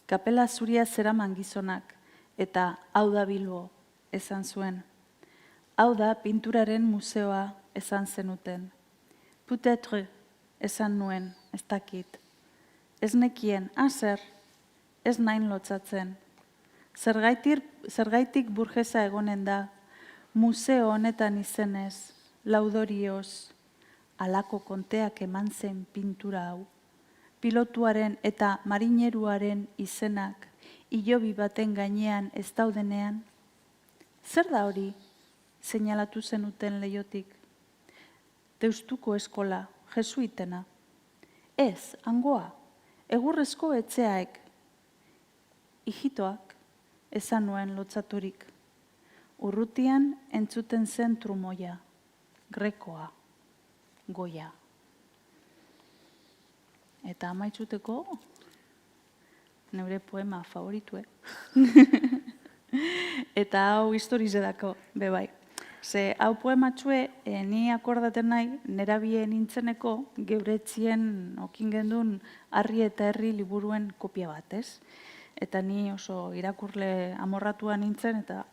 Kapela zuria zeraman gizonak, eta hau da Bilbo, esan zuen. Hau da pinturaren museoa, esan zenuten. Peut-être, esan nuen, ez dakit. Ez nekien, zer, ez nain lotzatzen. Zergaitik burgesa egonen da, museo honetan izenez, laudorioz, alako konteak eman zen pintura hau. Pilotuaren eta marineruaren izenak hilobi baten gainean ez daudenean. Zer da hori, seinalatu zenuten leiotik? Deustuko eskola, jesuitena. Ez, hangoa, egurrezko etxeaek. Hijitoak, esan nuen lotzaturik. Urrutian entzuten zen trumoia, grekoa, goia. Eta amaitzuteko, neure poema favoritue. Eta hau historizedako, bebai. Ze hau poematxue, ni akordaten nahi, nerabie nintzeneko, geuretzien okin gendun Harri eta Herri liburuen kopia bat, ez? Eta ni oso irakurle amorratua nintzen, eta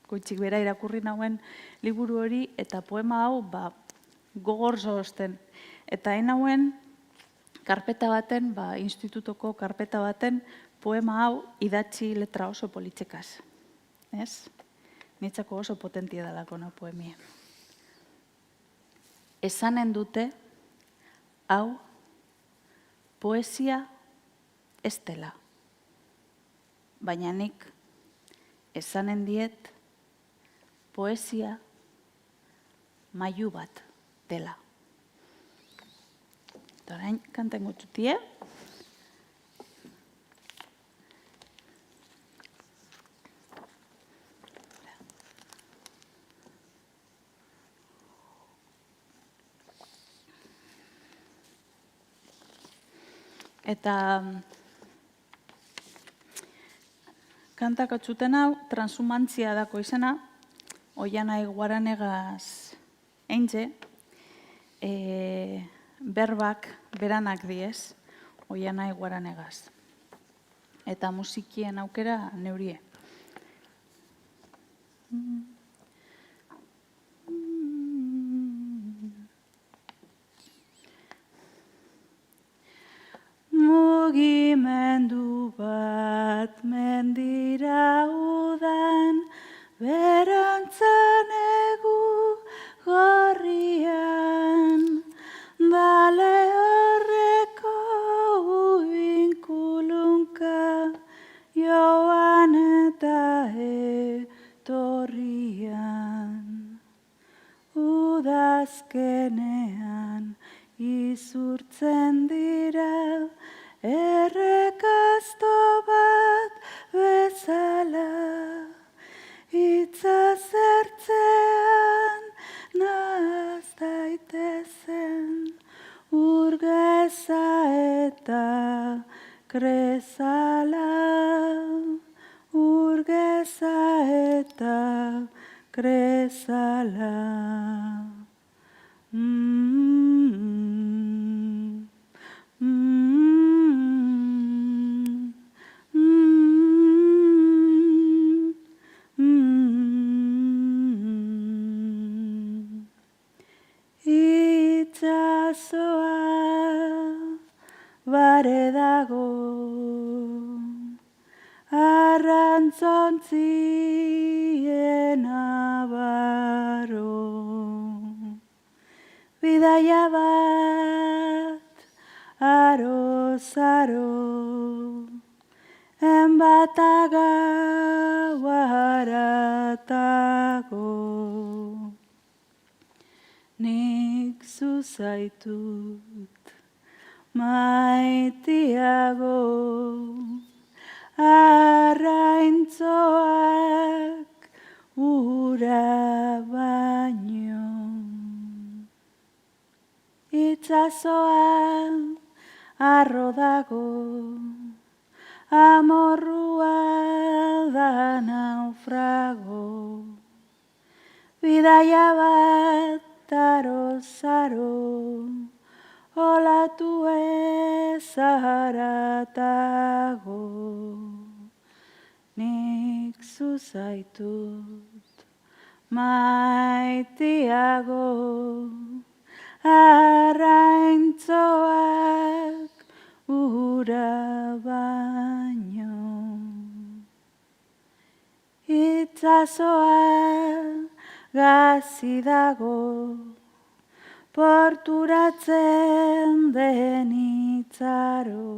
goitzik bera irakurri nauen liburu hori, eta poema hau gogor zoazten. Eta hain hauen, karpeta baten, institutoko karpeta baten, poema hau idatzi letra oso politxekaz. Ez? Nitzako oso potentia dalako na poemia. Esanen dute, hau, poesia ez dela. Baina nik, esanen diet, poesia mailu bat dela. Orain kanten gutxutie. Eta kantak atzuten hau, transhumantzia dako izena, Oianai Guaranegaz eintze, berbak beranak diez, Oianai Guaranegaz. Eta musikien aukera neurie. Mugimendu bat mendira udan, berantzan egu gorrian, dale horreko uinkulunka, joan eta etorrian. Udazkenean izurtzen dira, errekazto bat bezala, itza zertzean nahaz daitezen, urgeza eta krezala, urgeza eta krezala. Itsasoa bare dago, arrantzontzien abaro, bidaia bat aro-zaro, enbata gauaratago. Nik zuzaitut maitiago, arraintzoak ura baino. Itsasoan arro dago, amorrua da naufrago, bidaia bat aro-zaro, olatu ezaratago, nik zuzaitut maitiago, arraintzoak ura baino. Itsasoa gazi dago, porturatzen den itzaro,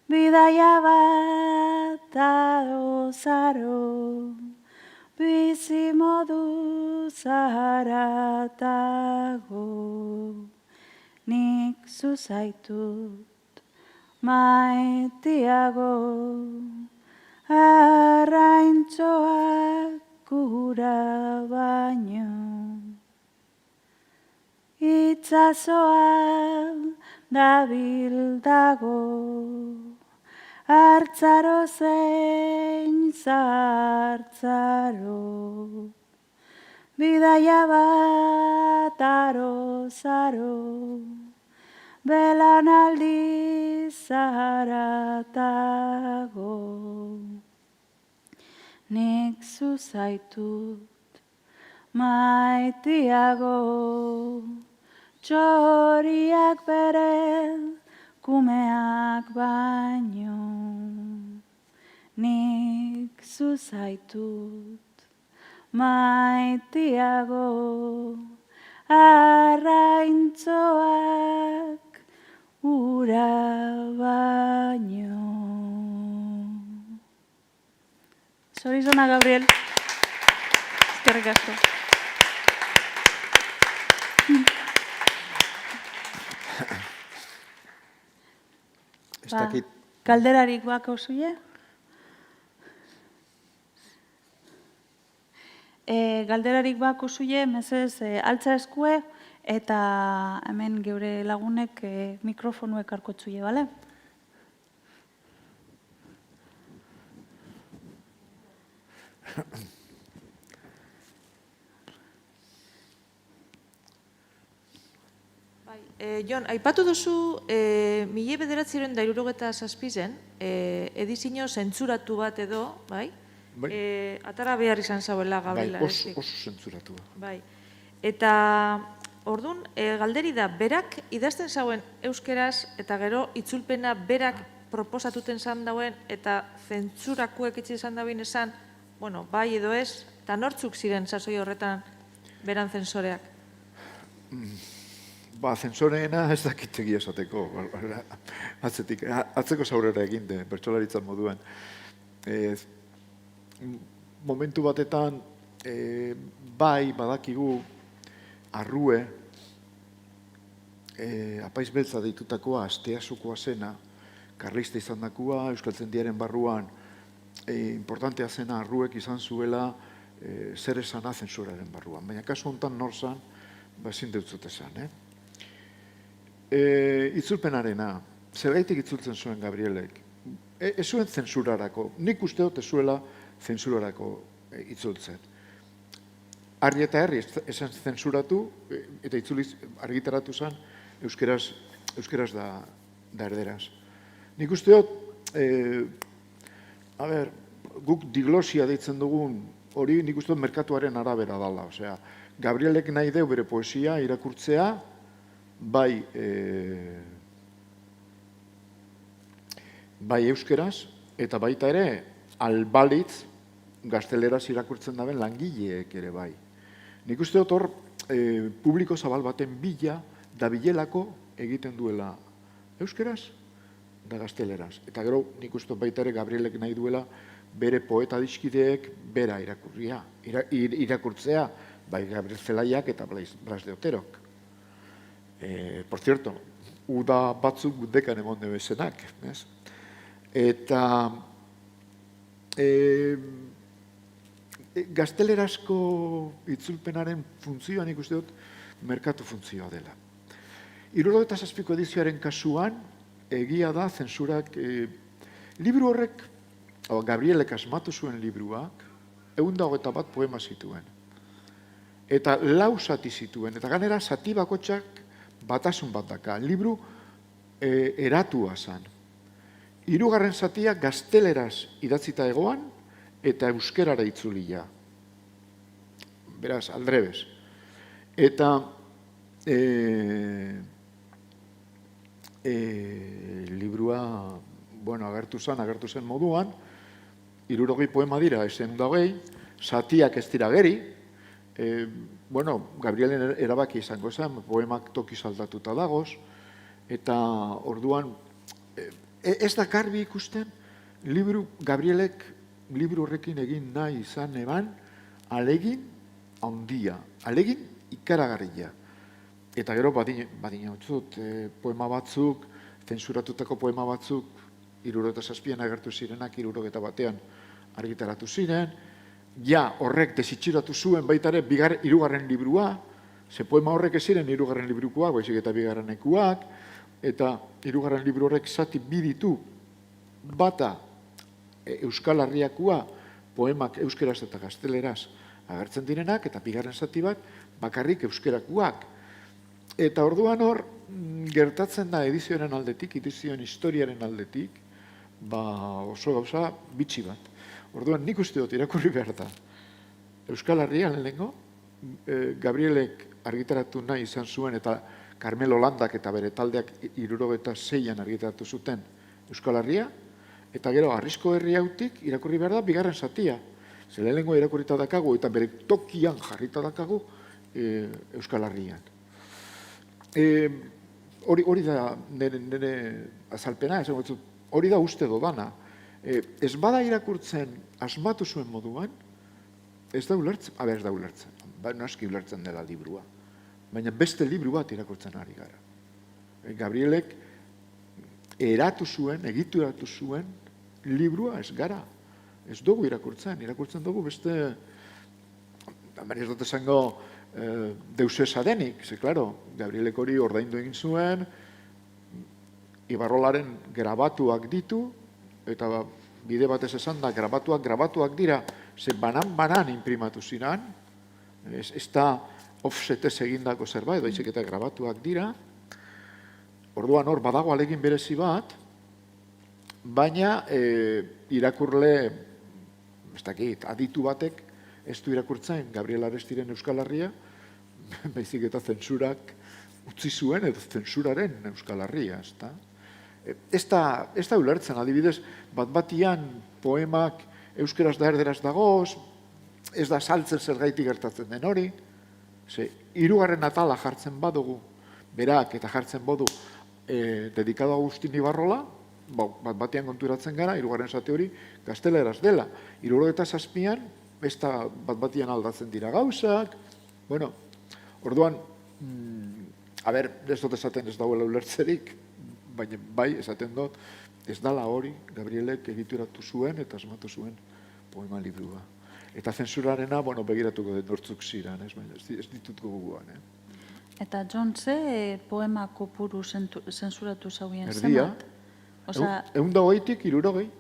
bidaia bat adozaro, bizi modu zaratago, nik zuzaitut maitiago, arraintzoak ura baino. Itsasoa dabil dago, hartzaro zein zartzaro, bidaia bat arozaro, belanaldi zaratago, nik zuzaitut maitiago, txoriak bere kumeak baino, nik zuzaitut maitiago, arraintzoak ura baino. Zorizona, Gabriel. Eskerrik asko. Ez dakit. Kalderarik bako zuie? Galderarik bako zuie, mesez altza eskue, eta hemen geure lagunek mikrofonuek arkotzuie, bale? Jon, aipatu duzu, 1967 edizio zentzuratu bat edo, bai? Atara behar izan zauela Gabriela. Bai, oso zentzuratu. Bai. Eta, orduan, galderi da, berak idazten zauen euskeraz, eta gero itzulpena berak proposatuten zan dauen, eta zentzurakuek itzi izan dauen esan, bueno, bai edo ez, eta nortzuk ziren sasoi horretan beran zensoreak? Ba, zensoreena ez dakit egia esateko, atzetik, atzeko zaurera eginde, bertsolaritzan moduan. Momentu batetan, bai, badakigu, arrue, apaiz beltza deitutakoa, asteasukoa zena, karlista izan dakua, Euskaltzaindiaren barruan, importantea zena arruek izan zuela zer esana zensuraren barruan. Baina kasu honetan nor zan, ezin deutzut esan, Itzulpenarena, zergaitik itzultzen zuen Gabrielek? Ez zuen zensurarako, nik uste dut ez zuela zensurarako itzultzen. Arri eta herri esan zensuratu, eta itzuliz argitaratu zen, euskeraz da erderaz. Nik uste dut, guk diglosia deitzen dugun, hori nik uste dut merkatuaren arabera dala. Osea, Gabrielek nahi deu bere poesia irakurtzea, bai euskeraz, eta baita ere, albalitz gazteleraz irakurtzen daben langileek ere bai. Nik uste dut hor, publiko zabal baten bila, da bilelako egiten duela euskeraz, da gazteleraz. Eta gero, nik uste dut baita ere, Gabrielek nahi duela, bere poeta dizkideek bera irakurtzea, bai Gabriel Zelaiak eta Blas de Oterok. Por cierto, uda batzuk gudekan emon debezenak. Eta gaztelerazko itzulpenaren funtzioan ikuste dut merkatu funtzioa dela. 77ko edizioaren kasuan, egia da zensurak, liburu horrek, Gabrielek asmatu zuen liburuak, 121 poema zituen. Eta 4 zati zituen, eta ganera zati bakotxak batasun bat daka. Libru eratua zan. Hirugarren zatia gazteleraz idatzita egoan eta euskerara itzulia. Beraz, aldrebez. Eta librua, agertu zen moduan, 60 poema dira, ez 120, zatiak ez dira geri, Gabrielen erabaki izango zen, poemak tokiz aldatuta dagoz, eta orduan, ez da garbi ikusten, Gabrielek liburu horrekin egin nahi izan eban, alegin handia, alegin ikaragarria. Eta gero badina utzut, poema batzuk, zensuratutako poema batzuk, 67an agertu zirenak, 61 argitaratu ziren, ja horrek desitxiratu zuen baitare hirugarren liburua, ze poema horrek ez ziren hirugarren liburukoak, baizik eta bigarrenekuak, eta hirugarren liburu horrek zati biditu, bata Euskal Herriakoa, poemak euskeraz eta gazteleraz agertzen direnak, eta bigarren zati bat bakarrik euskerakoak. Eta orduan hor, gertatzen da edizioaren aldetik, edizioen historiaren aldetik, oso gauza bitxi bat. Orduan nik uste dut irakurri behar da. Euskal Herria lehenengo, Gabrielek argitaratu nahi izan zuen, eta Carmelo Landak eta bere taldeak 66an argitaratu zuten Euskal Herria, eta gero Arrizko Herriautik irakurri behar da bigarren zatia. Zer lehenengo irakurrita dakagu eta bere tokian jarrita dakagu Euskal Herrian. Hori da nire azalpena, hori da uste dodana. Ez bada irakurtzen asmatu zuen moduan, ez da ulertzen, ez da ulertzen, naski ulertzen dela liburua, baina beste liburu bat irakurtzen ari gara. Gabrielek eratu zuen, egituratu zuen liburua ez gara. Ez dugu irakurtzen dugu beste, ez dut esango deusesa denik, ze, klaro, Gabrielek hori ordaindu egin zuen, Ibarrolaren grabatuak ditu, eta bide batez esan da, grabatuak dira, ze banan imprimatu ziren, ez da offsetez egindako zerbait, baizik eta grabatuak dira, orduan hor badago alegin berezi bat, baina irakurle, ez dakit, aditu batek, ez du irakurtzen Gabriel Arestiren Euskal Herria, baizik eta zentsurak utzi zuen, edo zentsuraren Euskal Herria, ez da? Ez da ulertzen, adibidez, bat-batian poemak euskeraz da erderaz dagoz, ez da saltzen zergaitik gertatzen den hori, hirugarren atala jartzen badugu, berak eta jartzen bodu dedikado Agustin Ibarrola, bat-batian konturatzen gara, hirugarren zati hori gazteleraz dela. 67an, ez da bat-batian aldatzen dira gauzak, orduan, ez dut esaten ez dauela ulertzerik, baina bai, esaten dut, ez dala hori Gabrielek egituratu zuen eta asmatu zuen poema liburua. Eta zensurarena, begiratuko den nortzuk ziren, ez ditut gogoan. Eta Jon, ze poema kopuru zensuratu zauen erdia, zenbat? 120-tik 60.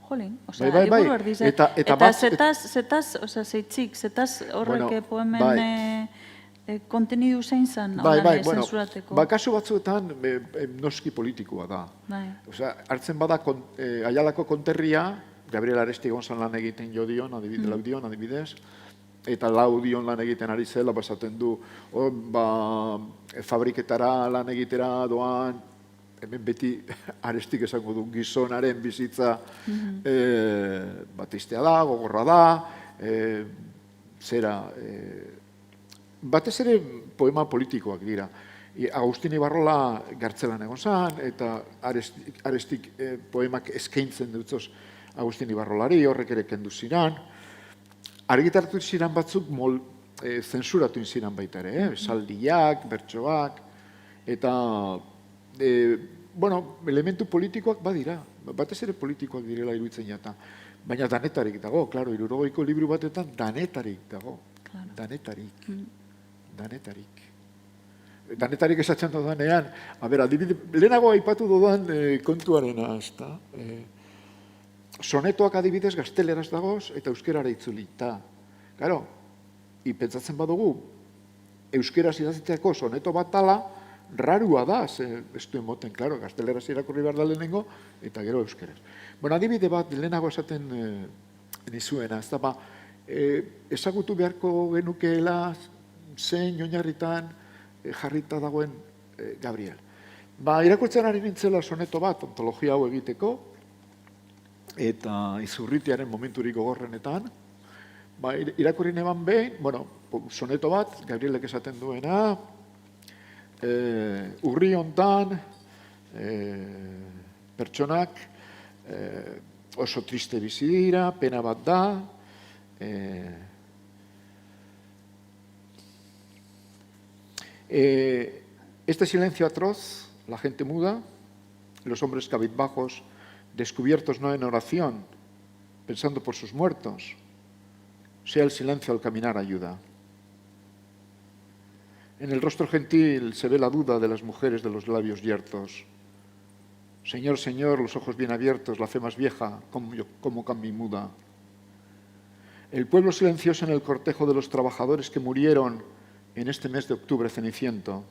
Jolin, bai. liburu erdiz. Eta zetaz horrek poemen kontenidu zein zen zensurateko? Kasu batzuetan noski politikoa da. Hartzen bada Aialako konterria, Gabriel Aresti Gonzan lan egiten adibidez, eta laudion lan egiten ari zela, basaten du, fabriketara lan egitera doan, hemen beti Arestik esango du gizonaren bizitza batistea da, gogorra da, batez ere poema politikoak dira. Agustin Ibarrola gartzelan egon zan, eta Arestik poemak eskaintzen dutzoz Agustin Ibarrolari, horrek ere kendu ziren. Argitaratu ziren batzuk zensuratu ziren baita ere, saldiak, bertsoak, eta, elementu politikoak badira, batez ere politikoak direla iruditzen jata. Baina danetarik dago, klaro, 60ko liburu batetan danetarik dago, danetarik. Danetarik esatzen dodanean, lehenago aipatu dodan kontuarena, ez da? Sonetoak adibidez gazteleraz dagoz eta euskerara itzulita. Garo, pentsatzen badugu, euskeraz idaziteko soneto bat tala, rarua da, ez du emoten, klaro, gazteleraz irakurri behar da lehenengo, eta gero euskeraz. Bueno, adibide bat, lehenago esaten nizuena, ez da, ezagutu beharko genukeela zein oinarritan jarrita dagoen Gabriel. Irakurtzen ari nintzela soneto bat, ontologia hau egiteko, eta Izurritiaren momenturik gogorrenetan, irakurri neban behin, soneto bat, Gabrielek esaten duena, urri hontan, pertsonak oso triste bizi dira, pena bat da, este silencio atroz, la gente muda, los hombres cabizbajos, descubiertos no en oración, pensando por sus muertos, sea el silencio al caminar ayuda. En el rostro gentil se ve la duda de las mujeres de los labios yertos. Señor, Señor, los ojos bien abiertos, la fe más vieja, como cambia y muda. El pueblo silencioso en el cortejo de los trabajadores que murieron en este mes de octubre ceniciento.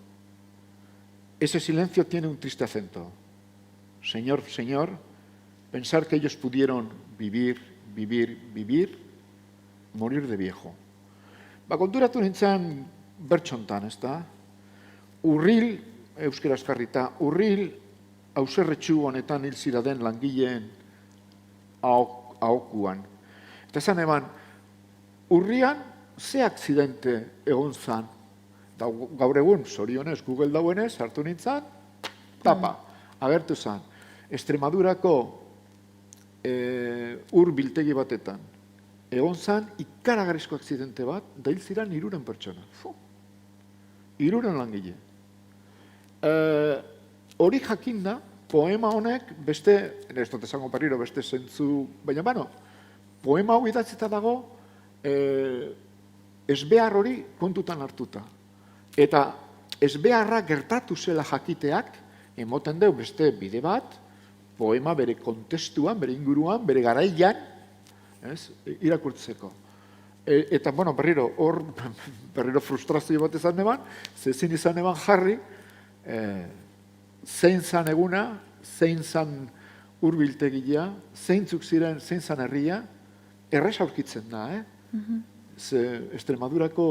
Ese silencio tiene un triste acento. Señor, Señor, pensar que ellos pudieron vivir, morir de viejo. Konturatu nintzen bertxontan, ez da? Urril, euskeraz jarrita, urril hauserretxu honetan hil ziraden langileen ahokuan. Eta esan eban, urrian ze akzidente egon zan. Gaur egun, zorionez, Google dauenez, hartu nintzen, tapa, agertu zan. Extremadurako ur biltegi batetan. Egon zan, ikaragarrizko akzidente bat, da hil ziren 3 pertsona. 3 langile. Hori jakinda, poema honek beste, ez dut esango berriro beste zentzu, baina, poema hau idatzita dago, ezbehar hori kontutan hartuta. Eta ezbeharra gertatu zela jakiteak, emoten deu beste bide bat, poema bere kontestuan, bere inguruan, bere garaian, irakurtzeko. Eta, berriro frustrazio bat izan eban, zezin izan eban jarri, zein zan eguna, zein zan hurbiltegia, zeintzuk ziren, zein zan herria, errez aurkitzen da, Extremadurako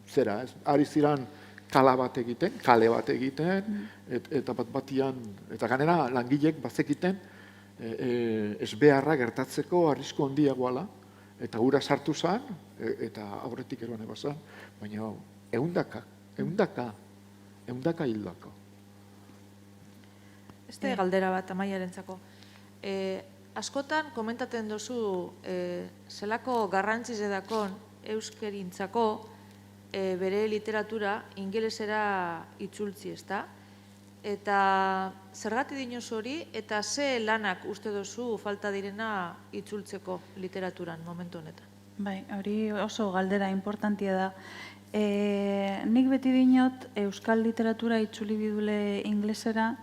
zera, ari ziren kale bat egiten, eta bat-batian, eta ganera langilek bazekiten, ezbeharra gertatzeko arrisku handiagoala, eta ura sartu zen, eta aurretik eroan ebazan, baina ehundaka hildako. Este galdera bat amaiarentzako. Askotan komentaten duzu zelako garrantziz edakon euskerintzako bere literatura ingelesera itzultzi, ezta? Eta zergati dinozu hori, eta ze lanak uste duzu falta direna itzultzeko literaturan momentu honetan? Bai, hori oso galdera importantia da. Nik beti dinot euskal literatura itzuli bidule inglesera,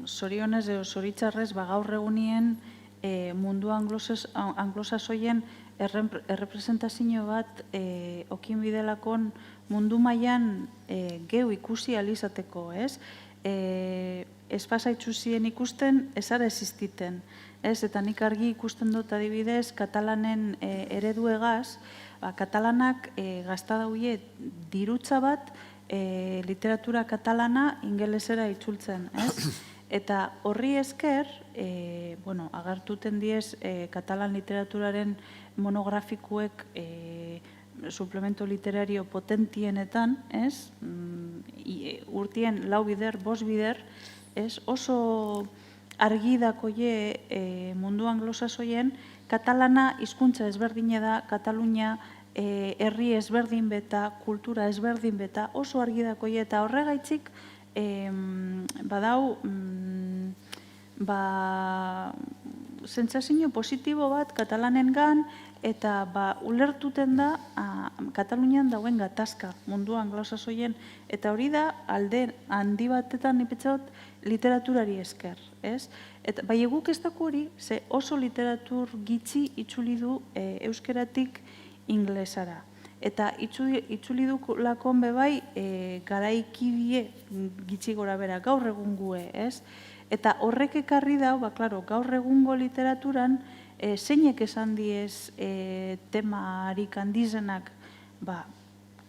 zorionez edo zoritzarrez gaur egunien mundu anglosasoien errepresentazio bat okin bidelakon mundu mailan geu ikusi alizateko, ez? Ez pasaitzu zien ikusten, ezara existiten, ez? Eta nik argi ikusten dut adibidez, katalanen ereduegaz, katalanak gazta daude dirutza bat literatura katalana ingelesera itzultzen, ez? Eta horri esker, agertuten diez katalan literaturaren monografikuek suplemento literario potentienetan, ez? Urtien 4 bider, 5 bider, ez? Oso argi dakoie mundu anglosasoien katalana hizkuntza ezberdina da, Katalunia herri ezberdin beta, kultura ezberdin beta, oso argi dakoie eta horregaitzik badau sentsazio positibo bat katalanengan eta ulertuten da Katalunian dauen gatazka mundu anglosasoien eta hori da alde handi batetan nipetzot literaturari esker, ez? Eta bai guk ez dago hori, ze oso literatur gitxi itzuli du euskeratik inglesara. Eta itzuli dukulakon bebai, garaikibie gitxi gora bera, gaur egun gue, ez? Eta horrek ekarri dau, klaro, gaur egungo literaturan, zeinek esan diez temarik handizenak,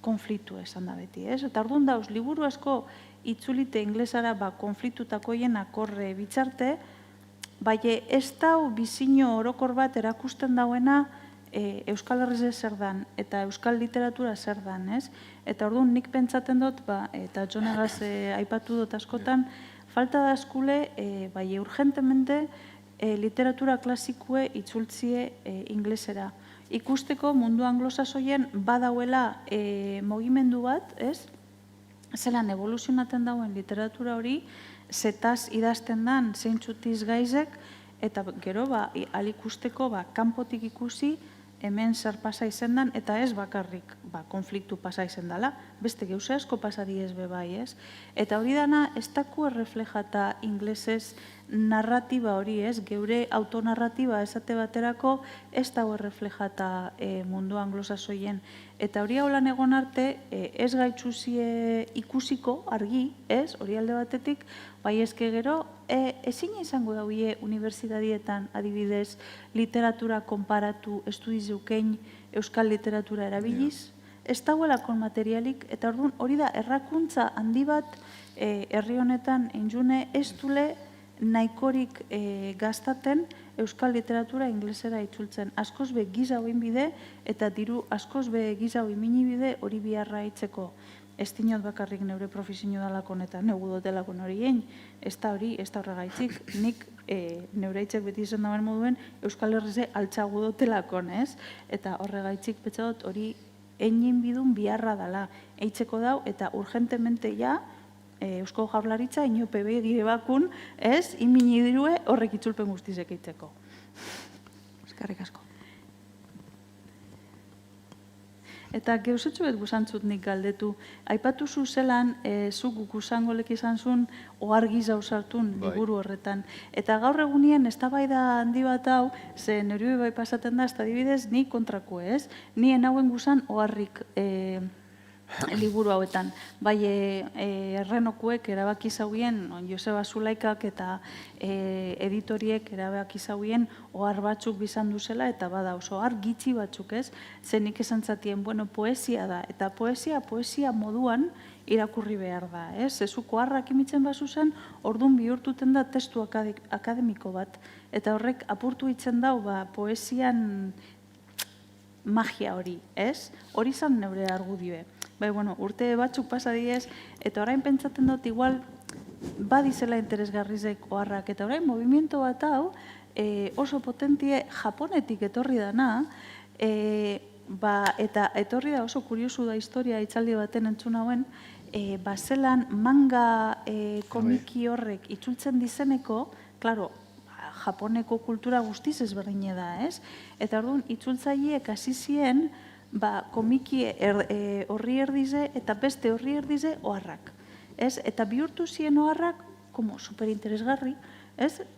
konfliktu esan da beti, ez? Eta orduan dauz, liburu asko itzulite inglesara konfliktutako hienak horre bitxarte, baina ez dau bizino orokor bat erakusten dauena Euskal Herrize zer dan, eta Euskal literatura zer dan, ez? Eta orduan nik pentsaten dut, eta jonegaz aipatu dut askotan, falta da eskule, bai urgentemente, literatura klasikue itzultzie inglesera. Ikusteko mundu anglosasoien badauela mugimendu bat, ez? Zelan evoluzionaten dauen literatura hori, zetaz idazten dan zeintzutiz gaizek, eta gero, alikusteko, kanpotik ikusi, hemen zer pasa izen dan, eta ez bakarrik konfliktu pasa izen dela, beste geuse asko pasa diez bebai, ez? Eta hori dana, ez daku erreflejata inglesez narratiba hori, ez? Geure autonarratiba esate baterako ez dago erreflejata mundu anglosasoien. Eta hori haulan egon arte, ez gaitzuzie ikusiko argi, ez? Hori alde batetik, bai ezke gero, ezin izango daude unibertsitatietan adibidez literatura konparatu estudizeukein euskal literatura erabiliz, ez dagoelako materialik, eta orduan hori da errakuntza handi bat herri honetan enjune ez dule nahikorik gaztaten euskal literatura inglesera itzultzen. Askoz be giza hoin bide eta diru askoz be giza hoin mini bide hori biharra itzeko. Ez dinot bakarrik neure profesio dalako honetan, negu dotelako hori egin, ez da hori, ez da horregaitzik, nik neure hitzek beti izan dauen moduen Euskal Herrize altxagu dotelakon, ez? Eta horregaitzik petxadot hori egin bidun biharra dala, eitzeko dau, eta urgentemente ja, Eusko Jaurlaritza, inope begire bakun, ez, inmini dirue horrek itzulpen guztizek eitzeko. Eskerrik asko. Eta geuzetxuet guzantzut nik galdetu. Aipatu zu zelan, zuk guzangolek izan zuen, ohar giza usartun liburu horretan. Eta gaur egunien, ez da bai da handi bat hau, ze nire bai pasaten da, ez da dibidez, ni kontrako ez. Ni enauen guzan oharrik liburu hauetan. Bai, errenokuek erabaki zauien, Joseba Zulaikak eta editoriek erabaki zauien ohar batzuk bizan duzela, eta bada oso ohar gitxi batzuk, ez? Zenik esan zatien, bueno, poesia da, eta poesia moduan irakurri behar da, ez? Zezuko oharrak imitzen bazu zen, orduan bihurtuten da testu akademiko bat. Eta horrek apurtu itzen dau, poesian magia hori, ez? Hori zan neure argudioe. Bai, bueno, urte batzuk pasa diez, eta orain pentsatzen dut igual badizela interesgarrizek oharrak, eta orain movimiento bat hau oso potentie Japonetik etorri dana, eta etorri da oso kuriosu da historia itzaldi baten entzun hauen, zelan manga komiki horrek itzultzen dizeneko, klaro, Japoneko kultura guztiz ezberdine da, ez? Eta orduan, itzultzaileek hasi zien, komiki horri erdize eta beste horri erdize oharrak. Eta bihurtu zien oharrak, superinteresgarri,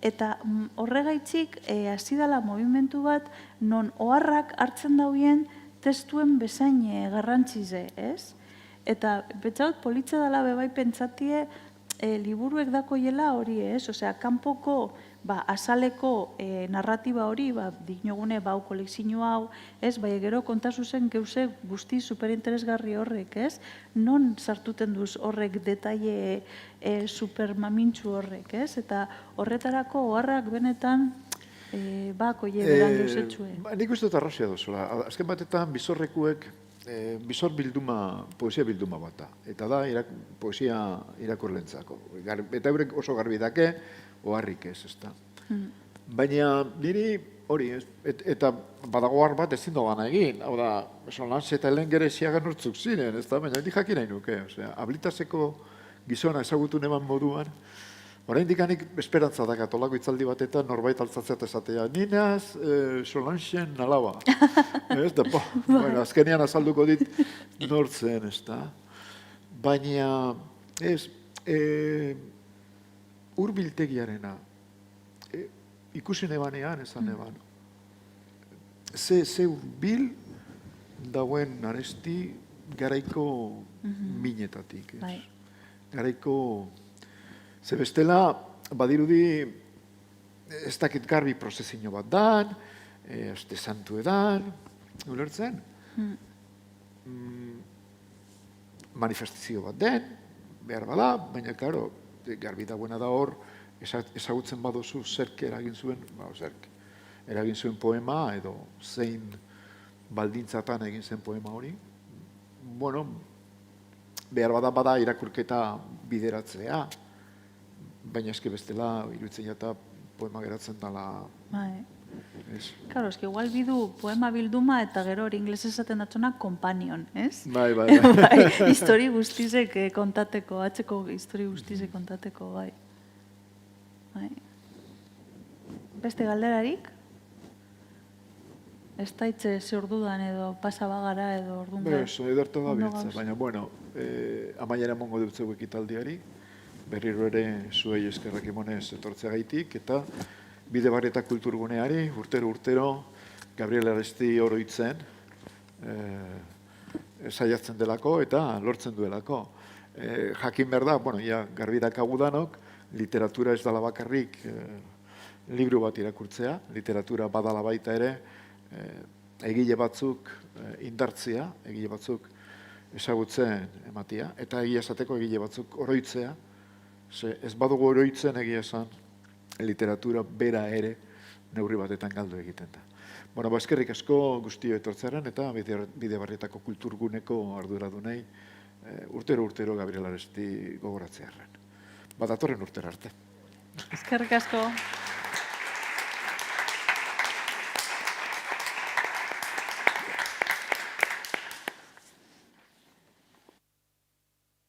eta horregaitzik hasi dela movimentu bat, non oharrak hartzen dauen testuen bezain garrantzize, Eta betxaut politza dela bebai pentsatie liburuek dakoiela hori, Osea, kanpoko azaleko narratiba hori, dinogune bau kolekzio hau, bai gero kontazu zen geuse guzti superinteresgarri horrek, non sartuten duz horrek detaile supermamintxu horrek, eta horretarako oharrak benetan koie beran geusetxue. Nik uste dut arrazia duzula. Azken batetan bizorrekuek bizor bilduma, poesia bilduma bat da. Eta da poesia irakurlentzako. Eta eurek oso garbi dake, oharrik ez, ez da. Baina niri hori, eta badago ohar bat ezin dogana egin. Hau da, Solans eta Helen Gereziaga nortzuk ziren, ez da? Baina hori jakin nahi nuke. Ablitaseko gizona ezagutu neban moduan, orain dikanik esperantza dakat, olako itzaldi batetan norbait altzatzea esatea. Ninaz Solansen alaba. Azkenean azalduko dit nortzen, ez da? Baina, hurbiltegiarena, ikusi nebanean, esan neban. Ze hurbil dauen Aresti garaiko minetatik. Bai. Garaiko, ze bestela, badirudi, ez dakit garbi prozesio bat dan, aste santu edan, ulertzen? Manifestazio bat den, behar bada, baina, karo, garbi dagoena da hor, ezagutzen baduzu zerk eragin zuen, eragin zuen poema, edo zein baldintzatan egin zen poema hori. Bueno, behar bada irakurketa bideratzea, baina eske bestela, iruditzen jata poema geratzen dela. Bai. Ez? Claro, eski igual bidu poema bilduma eta gero hori inglés esaten datzona companion, ez? Bai. Bai, histori guztizek kontateko, atzeko histori guztizek kontateko, bai. Bai. Beste galderarik? Ez daitze ze ordudan edo pasa bagara edo orduan. Eso, ederto da biltza, baina, bueno, amaiera mongo dutzeu ekitaldiari, berriro ere zuei eskerrak emonez etortzeagaitik, eta bide barrieta kulturguneari, urtero, Gabriel Aresti oroitzen, saiatzen delako eta lortzen duelako. Jakin behar da, bueno, ja, garbi dakagu danok, literatura ez dala bakarrik libru bat irakurtzea, literatura badala baita ere, egile batzuk indartzea, egile batzuk ezagutzen ematia, eta egia esateko egile batzuk oroitzea, ez badugu oroitzen egia esan, literatura bera ere neurri batetan galdu egiten da. Bueno, eskerrik asko guztio etortzearen eta bide barrietako kulturguneko arduradunei urtero Gabriel Aresti gogoratzearen. Datorren urtera arte. Eskerrik asko.